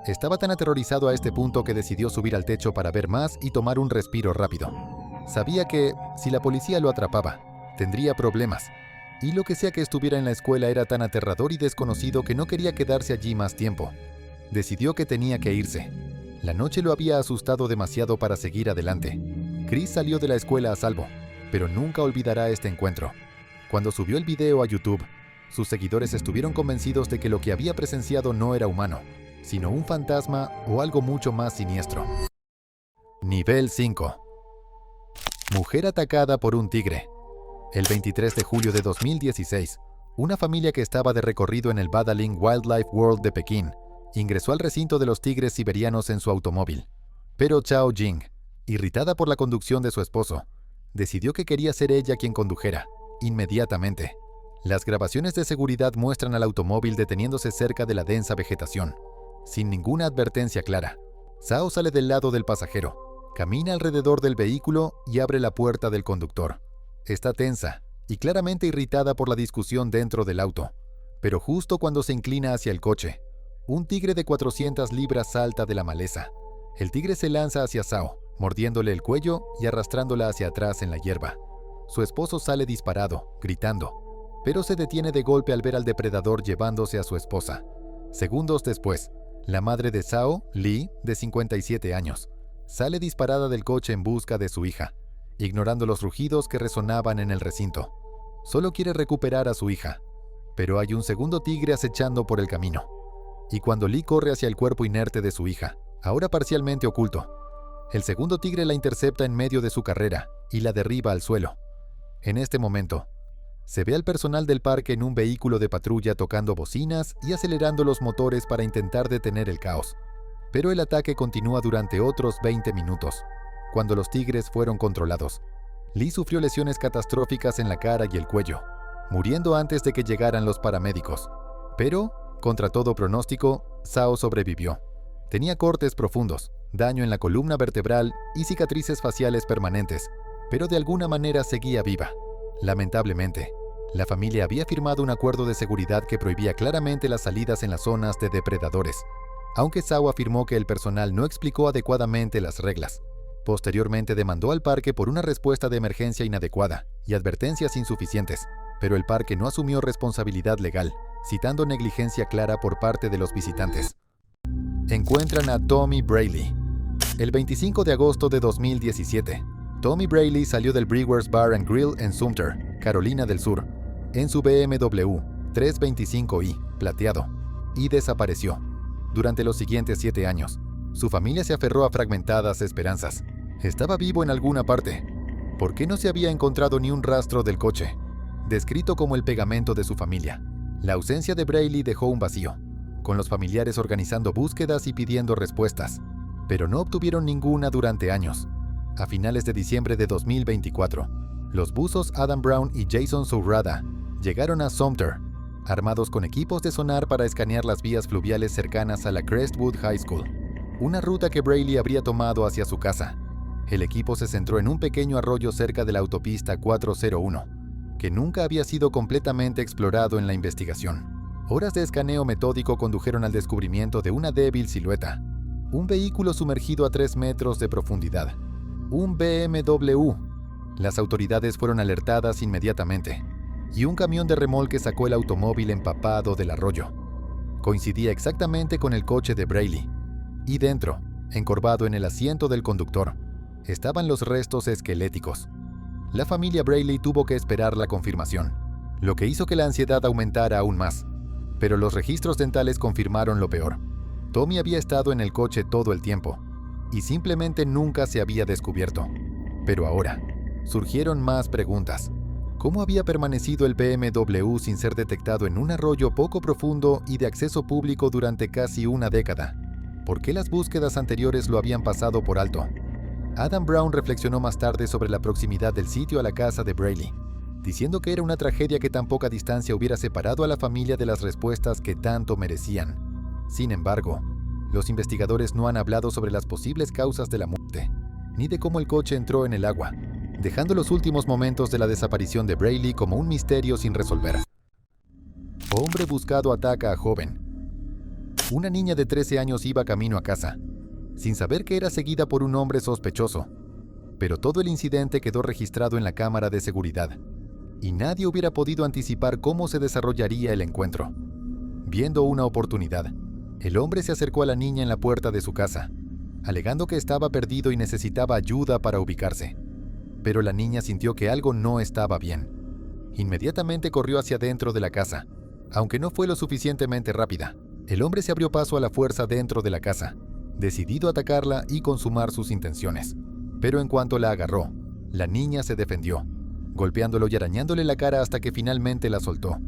Estaba tan aterrorizado a este punto que decidió subir al techo para ver más y tomar un respiro rápido. Sabía que, si la policía lo atrapaba, tendría problemas, y lo que sea que estuviera en la escuela era tan aterrador y desconocido que no quería quedarse allí más tiempo. Decidió que tenía que irse. La noche lo había asustado demasiado para seguir adelante. Chris salió de la escuela a salvo, pero nunca olvidará este encuentro. Cuando subió el video a YouTube, sus seguidores estuvieron convencidos de que lo que había presenciado no era humano, sino un fantasma o algo mucho más siniestro. Nivel 5. Mujer atacada por un tigre. El 23 de julio de 2016, una familia que estaba de recorrido en el Badaling Wildlife World de Pekín ingresó al recinto de los tigres siberianos en su automóvil. Pero Chao Jing, irritada por la conducción de su esposo, decidió que quería ser ella quien condujera, inmediatamente. Las grabaciones de seguridad muestran al automóvil deteniéndose cerca de la densa vegetación, sin ninguna advertencia clara. Zhao sale del lado del pasajero Camina alrededor del vehículo y abre la puerta del conductor. Está tensa y claramente irritada por la discusión dentro del auto, pero justo cuando se inclina hacia el coche, un tigre de 400 libras salta de la maleza. El tigre se lanza hacia Zhao, mordiéndole el cuello y arrastrándola hacia atrás en la hierba. Su esposo sale disparado, gritando, pero se detiene de golpe al ver al depredador llevándose a su esposa. Segundos después, la madre de Zhao, Li, de 57 años, sale disparada del coche en busca de su hija, ignorando los rugidos que resonaban en el recinto. Solo quiere recuperar a su hija, pero hay un segundo tigre acechando por el camino. Y cuando Li corre hacia el cuerpo inerte de su hija, ahora parcialmente oculto, el segundo tigre la intercepta en medio de su carrera y la derriba al suelo. En este momento, se ve al personal del parque en un vehículo de patrulla tocando bocinas y acelerando los motores para intentar detener el caos. Pero el ataque continúa durante otros 20 minutos. Cuando los tigres fueron controlados, Li sufrió lesiones catastróficas en la cara y el cuello, muriendo antes de que llegaran los paramédicos. Pero, contra todo pronóstico, Zhao sobrevivió. Tenía cortes profundos, daño en la columna vertebral y cicatrices faciales permanentes, pero de alguna manera seguía viva. Lamentablemente, la familia había firmado un acuerdo de seguridad que prohibía claramente las salidas en las zonas de depredadores, aunque Zhao afirmó que el personal no explicó adecuadamente las reglas. Posteriormente demandó al parque por una respuesta de emergencia inadecuada y advertencias insuficientes, pero el parque no asumió responsabilidad legal, citando negligencia clara por parte de los visitantes. Encuentran a Tommy Braley. El 25 de agosto de 2017, Tommy Braley salió del Brewers Bar and Grill en Sumter, Carolina del Sur, en su BMW 325i plateado, y desapareció. Durante los siguientes 7 años, su familia se aferró a fragmentadas esperanzas. Estaba vivo en alguna parte. ¿Por qué no se había encontrado ni un rastro del coche? Descrito como el pegamento de su familia, la ausencia de Braley dejó un vacío, con los familiares organizando búsquedas y pidiendo respuestas, pero no obtuvieron ninguna durante años. A finales de diciembre de 2024, los buzos Adam Brown y Jason Sourada llegaron a Sumter, armados con equipos de sonar para escanear las vías fluviales cercanas a la Crestwood High School, una ruta que Braley habría tomado hacia su casa. El equipo se centró en un pequeño arroyo cerca de la autopista 401, que nunca había sido completamente explorado en la investigación. Horas de escaneo metódico condujeron al descubrimiento de una débil silueta, un vehículo sumergido a 3 metros de profundidad, un BMW. Las autoridades fueron alertadas inmediatamente, y un camión de remolque sacó el automóvil empapado del arroyo. Coincidía exactamente con el coche de Braley, y dentro, encorvado en el asiento del conductor, estaban los restos esqueléticos. La familia Braley tuvo que esperar la confirmación, lo que hizo que la ansiedad aumentara aún más. Pero los registros dentales confirmaron lo peor. Tommy había estado en el coche todo el tiempo, y simplemente nunca se había descubierto. Pero ahora, surgieron más preguntas. ¿Cómo había permanecido el BMW sin ser detectado en un arroyo poco profundo y de acceso público durante casi una década? ¿Por qué las búsquedas anteriores lo habían pasado por alto? Adam Brown reflexionó más tarde sobre la proximidad del sitio a la casa de Braley, diciendo que era una tragedia que tan poca distancia hubiera separado a la familia de las respuestas que tanto merecían. Sin embargo, los investigadores no han hablado sobre las posibles causas de la muerte, ni de cómo el coche entró en el agua, dejando los últimos momentos de la desaparición de Braley como un misterio sin resolver. Hombre buscado ataca a joven. Una niña de 13 años iba camino a casa, sin saber que era seguida por un hombre sospechoso, pero todo el incidente quedó registrado en la cámara de seguridad, y nadie hubiera podido anticipar cómo se desarrollaría el encuentro. Viendo una oportunidad, el hombre se acercó a la niña en la puerta de su casa, alegando que estaba perdido y necesitaba ayuda para ubicarse. Pero la niña sintió que algo no estaba bien. Inmediatamente corrió hacia dentro de la casa. Aunque no fue lo suficientemente rápida, el hombre se abrió paso a la fuerza dentro de la casa, decidido a atacarla y consumar sus intenciones. Pero en cuanto la agarró, la niña se defendió, golpeándolo y arañándole la cara hasta que finalmente la soltó.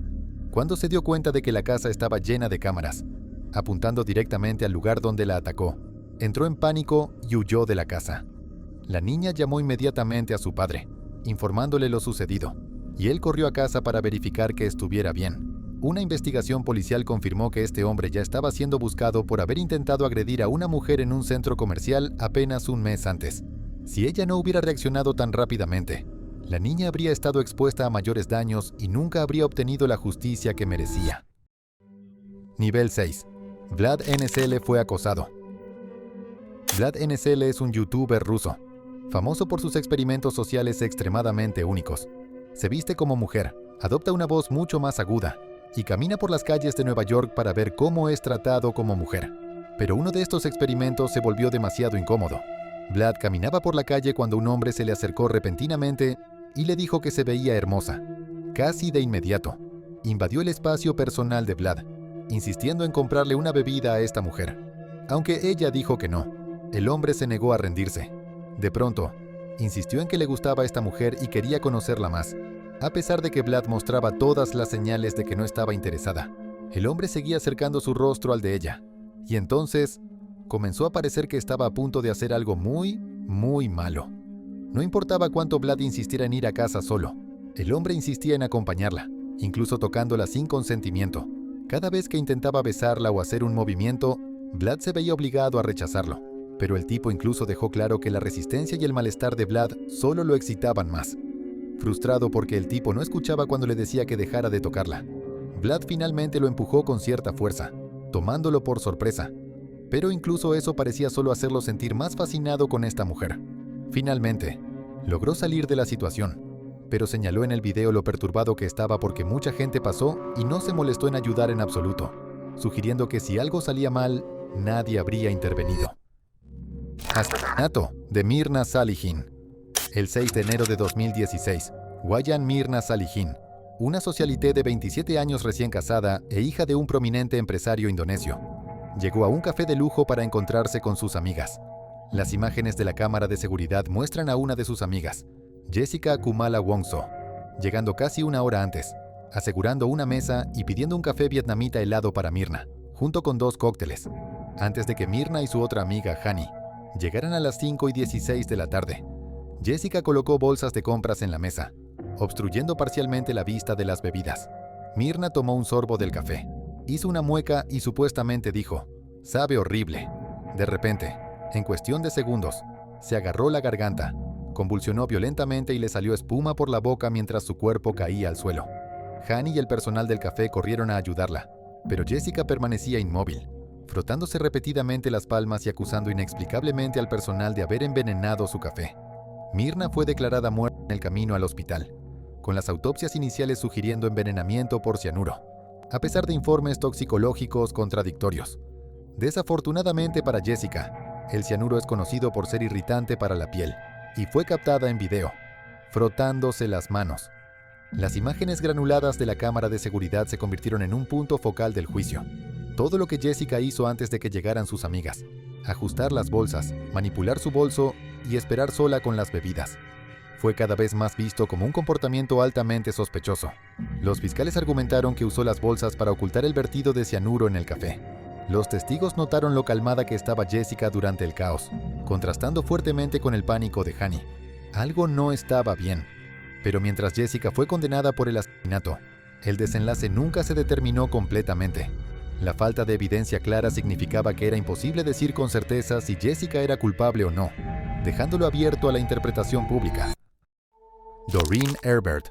Cuando se dio cuenta de que la casa estaba llena de cámaras, apuntando directamente al lugar donde la atacó, entró en pánico y huyó de la casa. La niña llamó inmediatamente a su padre, informándole lo sucedido, y él corrió a casa para verificar que estuviera bien. Una investigación policial confirmó que este hombre ya estaba siendo buscado por haber intentado agredir a una mujer en un centro comercial apenas un mes antes. Si ella no hubiera reaccionado tan rápidamente, la niña habría estado expuesta a mayores daños y nunca habría obtenido la justicia que merecía. Nivel 6. Vlad NSL fue acosado. Vlad NSL es un youtuber ruso, famoso por sus experimentos sociales extremadamente únicos. Se viste como mujer, adopta una voz mucho más aguda y camina por las calles de Nueva York para ver cómo es tratado como mujer. Pero uno de estos experimentos se volvió demasiado incómodo. Vlad caminaba por la calle cuando un hombre se le acercó repentinamente y le dijo que se veía hermosa. Casi de inmediato, invadió el espacio personal de Vlad, insistiendo en comprarle una bebida a esta mujer. Aunque ella dijo que no, el hombre se negó a rendirse. De pronto, insistió en que le gustaba a esta mujer y quería conocerla más. A pesar de que Vlad mostraba todas las señales de que no estaba interesada, el hombre seguía acercando su rostro al de ella. Y entonces, comenzó a parecer que estaba a punto de hacer algo muy, muy malo. No importaba cuánto Vlad insistiera en ir a casa solo, el hombre insistía en acompañarla, incluso tocándola sin consentimiento. Cada vez que intentaba besarla o hacer un movimiento, Vlad se veía obligado a rechazarlo. Pero el tipo incluso dejó claro que la resistencia y el malestar de Vlad solo lo excitaban más. Frustrado porque el tipo no escuchaba cuando le decía que dejara de tocarla, Vlad finalmente lo empujó con cierta fuerza, tomándolo por sorpresa. Pero incluso eso parecía solo hacerlo sentir más fascinado con esta mujer. Finalmente, logró salir de la situación, pero señaló en el video lo perturbado que estaba porque mucha gente pasó y no se molestó en ayudar en absoluto, sugiriendo que si algo salía mal, nadie habría intervenido. Asesinato de Mirna Salihin. El 6 de enero de 2016, Wayan Mirna Salihin, una socialité de 27 años recién casada e hija de un prominente empresario indonesio, llegó a un café de lujo para encontrarse con sus amigas. Las imágenes de la cámara de seguridad muestran a una de sus amigas, Jessica Kumala Wongso, llegando casi una hora antes, asegurando una mesa y pidiendo un café vietnamita helado para Mirna, junto con 2 cócteles, antes de que Mirna y su otra amiga, Hani, llegaran a las 5:16 de la tarde. Jessica colocó bolsas de compras en la mesa, obstruyendo parcialmente la vista de las bebidas. Mirna tomó un sorbo del café, hizo una mueca y supuestamente dijo, «Sabe horrible». De repente, en cuestión de segundos, se agarró la garganta, convulsionó violentamente y le salió espuma por la boca mientras su cuerpo caía al suelo. Hani y el personal del café corrieron a ayudarla, pero Jessica permanecía inmóvil, frotándose repetidamente las palmas y acusando inexplicablemente al personal de haber envenenado su café. Mirna fue declarada muerta en el camino al hospital, con las autopsias iniciales sugiriendo envenenamiento por cianuro, a pesar de informes toxicológicos contradictorios. Desafortunadamente para Jessica, el cianuro es conocido por ser irritante para la piel, y fue captada en video, frotándose las manos. Las imágenes granuladas de la cámara de seguridad se convirtieron en un punto focal del juicio. Todo lo que Jessica hizo antes de que llegaran sus amigas, ajustar las bolsas, manipular su bolso y esperar sola con las bebidas, fue cada vez más visto como un comportamiento altamente sospechoso. Los fiscales argumentaron que usó las bolsas para ocultar el vertido de cianuro en el café. Los testigos notaron lo calmada que estaba Jessica durante el caos, contrastando fuertemente con el pánico de Hani. Algo no estaba bien. Pero mientras Jessica fue condenada por el asesinato, el desenlace nunca se determinó completamente. La falta de evidencia clara significaba que era imposible decir con certeza si Jessica era culpable o no, dejándolo abierto a la interpretación pública. Doreen Herbert.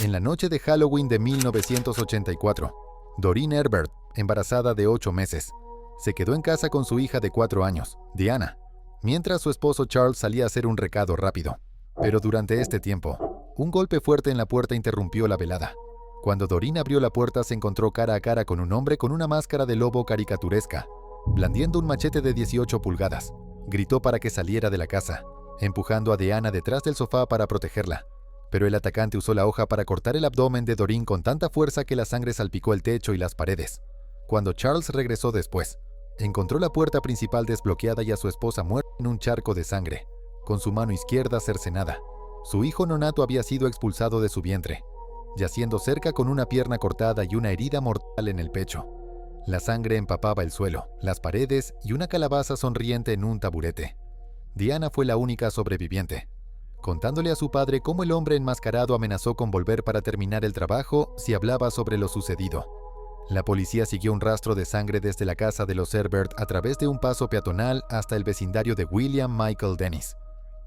En la noche de Halloween de 1984, Doreen Herbert, embarazada de 8 meses, se quedó en casa con su hija de 4 años, Diana, mientras su esposo Charles salía a hacer un recado rápido. Pero durante este tiempo, un golpe fuerte en la puerta interrumpió la velada. Cuando Doreen abrió la puerta se encontró cara a cara con un hombre con una máscara de lobo caricaturesca, blandiendo un machete de 18 pulgadas. Gritó para que saliera de la casa, empujando a Diana detrás del sofá para protegerla. Pero el atacante usó la hoja para cortar el abdomen de Doreen con tanta fuerza que la sangre salpicó el techo y las paredes. Cuando Charles regresó después, encontró la puerta principal desbloqueada y a su esposa muerta en un charco de sangre, con su mano izquierda cercenada. Su hijo nonato había sido expulsado de su vientre, yaciendo cerca con una pierna cortada y una herida mortal en el pecho. La sangre empapaba el suelo, las paredes y una calabaza sonriente en un taburete. Diana fue la única sobreviviente. contándole a su padre cómo el hombre enmascarado amenazó con volver para terminar el trabajo si hablaba sobre lo sucedido. La policía siguió un rastro de sangre desde la casa de los Herbert a través de un paso peatonal hasta el vecindario de William Michael Dennis.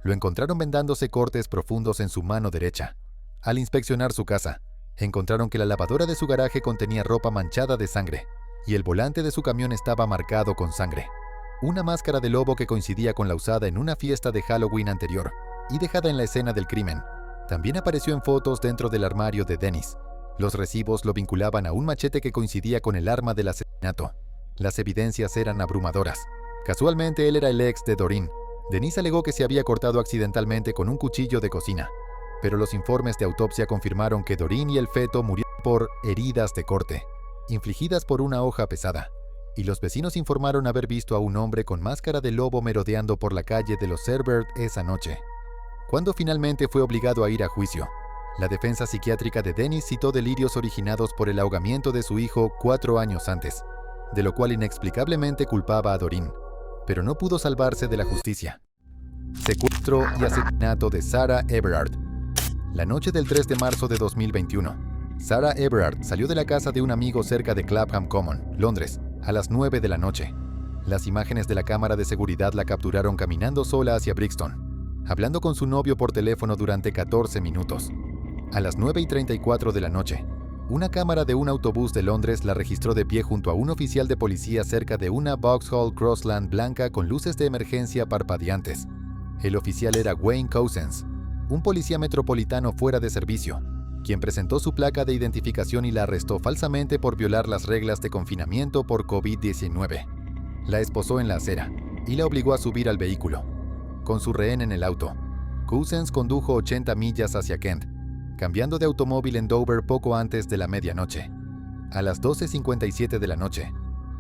Lo encontraron vendándose cortes profundos en su mano derecha. Al inspeccionar su casa, encontraron que la lavadora de su garaje contenía ropa manchada de sangre y el volante de su camión estaba marcado con sangre. Una máscara de lobo que coincidía con la usada en una fiesta de Halloween anterior y dejada en la escena del crimen, también apareció en fotos dentro del armario de Dennis. Los recibos lo vinculaban a un machete que coincidía con el arma del asesinato. Las evidencias eran abrumadoras. Casualmente él era el ex de Doreen. Dennis alegó que se había cortado accidentalmente con un cuchillo de cocina, pero los informes de autopsia confirmaron que Doreen y el feto murieron por heridas de corte, infligidas por una hoja pesada, y los vecinos informaron haber visto a un hombre con máscara de lobo merodeando por la calle de los Herbert esa noche. Cuando finalmente fue obligado a ir a juicio, la defensa psiquiátrica de Dennis citó delirios originados por el ahogamiento de su hijo 4 años antes, de lo cual inexplicablemente culpaba a Doreen, pero no pudo salvarse de la justicia. Secuestro y asesinato de Sarah Everard. La noche del 3 de marzo de 2021, Sarah Everard salió de la casa de un amigo cerca de Clapham Common, Londres, a las 9 de la noche. Las imágenes de la cámara de seguridad la capturaron caminando sola hacia Brixton, hablando con su novio por teléfono durante 14 minutos. A las 9:34 de la noche, una cámara de un autobús de Londres la registró de pie junto a un oficial de policía cerca de una Vauxhall Crossland blanca con luces de emergencia parpadeantes. El oficial era Wayne Cousins, un policía metropolitano fuera de servicio, quien presentó su placa de identificación y la arrestó falsamente por violar las reglas de confinamiento por COVID-19. La esposó en la acera y la obligó a subir al vehículo. Con su rehén en el auto, Cousins condujo 80 millas hacia Kent, cambiando de automóvil en Dover poco antes de la medianoche. A las 12:57 de la noche,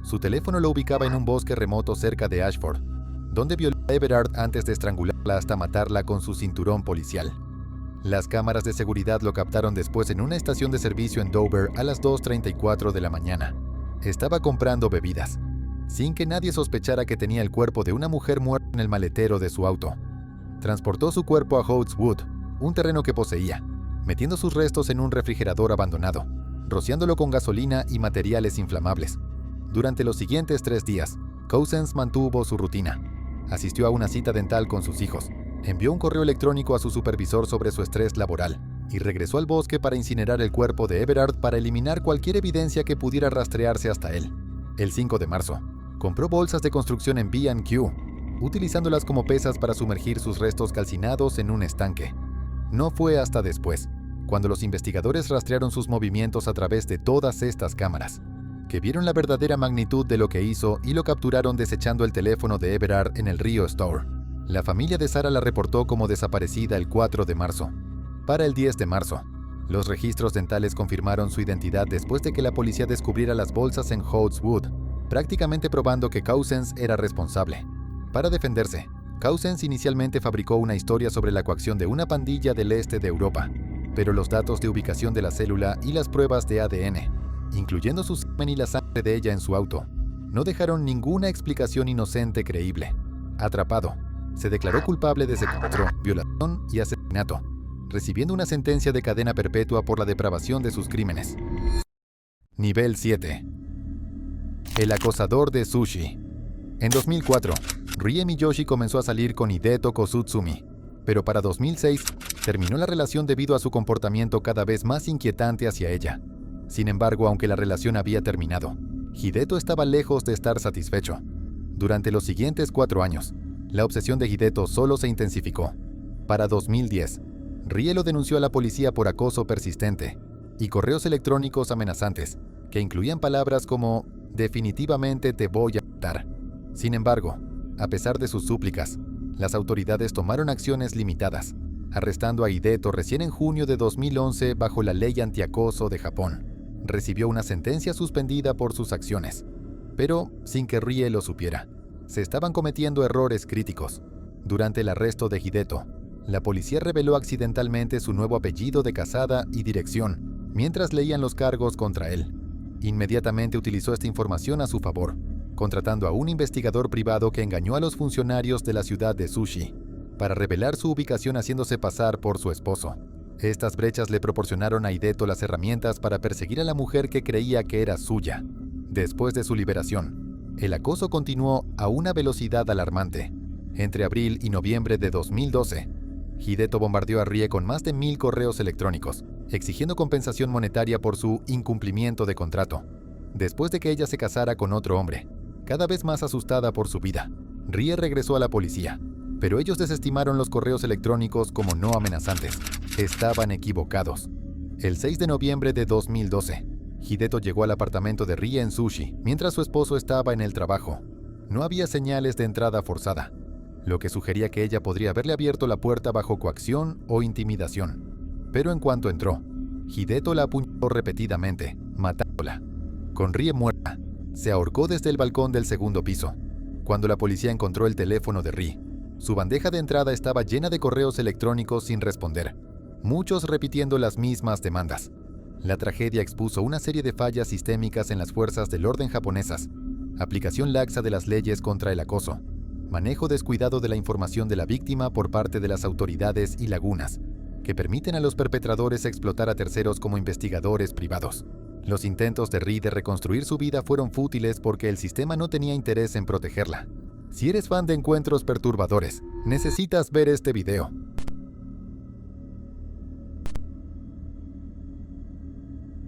su teléfono lo ubicaba en un bosque remoto cerca de Ashford, donde violó a Everard antes de estrangularla hasta matarla con su cinturón policial. Las cámaras de seguridad lo captaron después en una estación de servicio en Dover a las 2:34 de la mañana. Estaba comprando bebidas, sin que nadie sospechara que tenía el cuerpo de una mujer muerta en el maletero de su auto. Transportó su cuerpo a Hoads Wood, un terreno que poseía, metiendo sus restos en un refrigerador abandonado, rociándolo con gasolina y materiales inflamables. Durante los siguientes 3 días, Cousins mantuvo su rutina. Asistió a una cita dental con sus hijos, envió un correo electrónico a su supervisor sobre su estrés laboral y regresó al bosque para incinerar el cuerpo de Everard para eliminar cualquier evidencia que pudiera rastrearse hasta él. El 5 de marzo, compró bolsas de construcción en B&Q, utilizándolas como pesas para sumergir sus restos calcinados en un estanque. No fue hasta después, cuando los investigadores rastrearon sus movimientos a través de todas estas cámaras, que vieron la verdadera magnitud de lo que hizo y lo capturaron desechando el teléfono de Everard en el río Stour. La familia de Sarah la reportó como desaparecida el 4 de marzo. Para el 10 de marzo, los registros dentales confirmaron su identidad después de que la policía descubriera las bolsas en Hoads Wood, prácticamente probando que Cousins era responsable. Para defenderse, Cousins inicialmente fabricó una historia sobre la coacción de una pandilla del este de Europa, pero los datos de ubicación de la célula y las pruebas de ADN, incluyendo su semen y la sangre de ella en su auto, no dejaron ninguna explicación inocente creíble. Atrapado, se declaró culpable de secuestro, violación y asesinato, recibiendo una sentencia de cadena perpetua por la depravación de sus crímenes. Nivel 7. El acosador de sushi. En 2004, Rie Miyoshi comenzó a salir con Hideto Kosutsumi, pero para 2006 terminó la relación debido a su comportamiento cada vez más inquietante hacia ella. Sin embargo, aunque la relación había terminado, Hideto estaba lejos de estar satisfecho. Durante los siguientes 4 años, la obsesión de Hideto solo se intensificó. Para 2010, Rie lo denunció a la policía por acoso persistente y correos electrónicos amenazantes, que incluían palabras como "definitivamente te voy a matar". Sin embargo, a pesar de sus súplicas, las autoridades tomaron acciones limitadas, arrestando a Hideto recién en junio de 2011 bajo la ley antiacoso de Japón. Recibió una sentencia suspendida por sus acciones, pero sin que Rie lo supiera. Se estaban cometiendo errores críticos. Durante el arresto de Hideto, la policía reveló accidentalmente su nuevo apellido de casada y dirección, mientras leían los cargos contra él. Inmediatamente utilizó esta información a su favor, contratando a un investigador privado que engañó a los funcionarios de la ciudad de Sushi. para revelar su ubicación haciéndose pasar por su esposo. Estas brechas le proporcionaron a Hideto las herramientas para perseguir a la mujer que creía que era suya. Después de su liberación, el acoso continuó a una velocidad alarmante. Entre abril y noviembre de 2012, Hideto bombardeó a Rie con más de 1000 correos electrónicos, exigiendo compensación monetaria por su incumplimiento de contrato. Después de que ella se casara con otro hombre, cada vez más asustada por su vida, Rie regresó a la policía, pero ellos desestimaron los correos electrónicos como no amenazantes. Estaban equivocados. El 6 de noviembre de 2012, Hideto llegó al apartamento de Rie en Sushi, mientras su esposo estaba en el trabajo. No había señales de entrada forzada, lo que sugería que ella podría haberle abierto la puerta bajo coacción o intimidación. Pero en cuanto entró, Hideto la apuñaló repetidamente, matándola. Con Rie muerta, se ahorcó desde el balcón del segundo piso. Cuando la policía encontró el teléfono de Rie, su bandeja de entrada estaba llena de correos electrónicos sin responder, muchos repitiendo las mismas demandas. La tragedia expuso una serie de fallas sistémicas en las fuerzas del orden japonesas, aplicación laxa de las leyes contra el acoso, manejo descuidado de la información de la víctima por parte de las autoridades y lagunas, que permiten a los perpetradores explotar a terceros como investigadores privados. Los intentos de Rie de reconstruir su vida fueron fútiles porque el sistema no tenía interés en protegerla. Si eres fan de encuentros perturbadores, necesitas ver este video.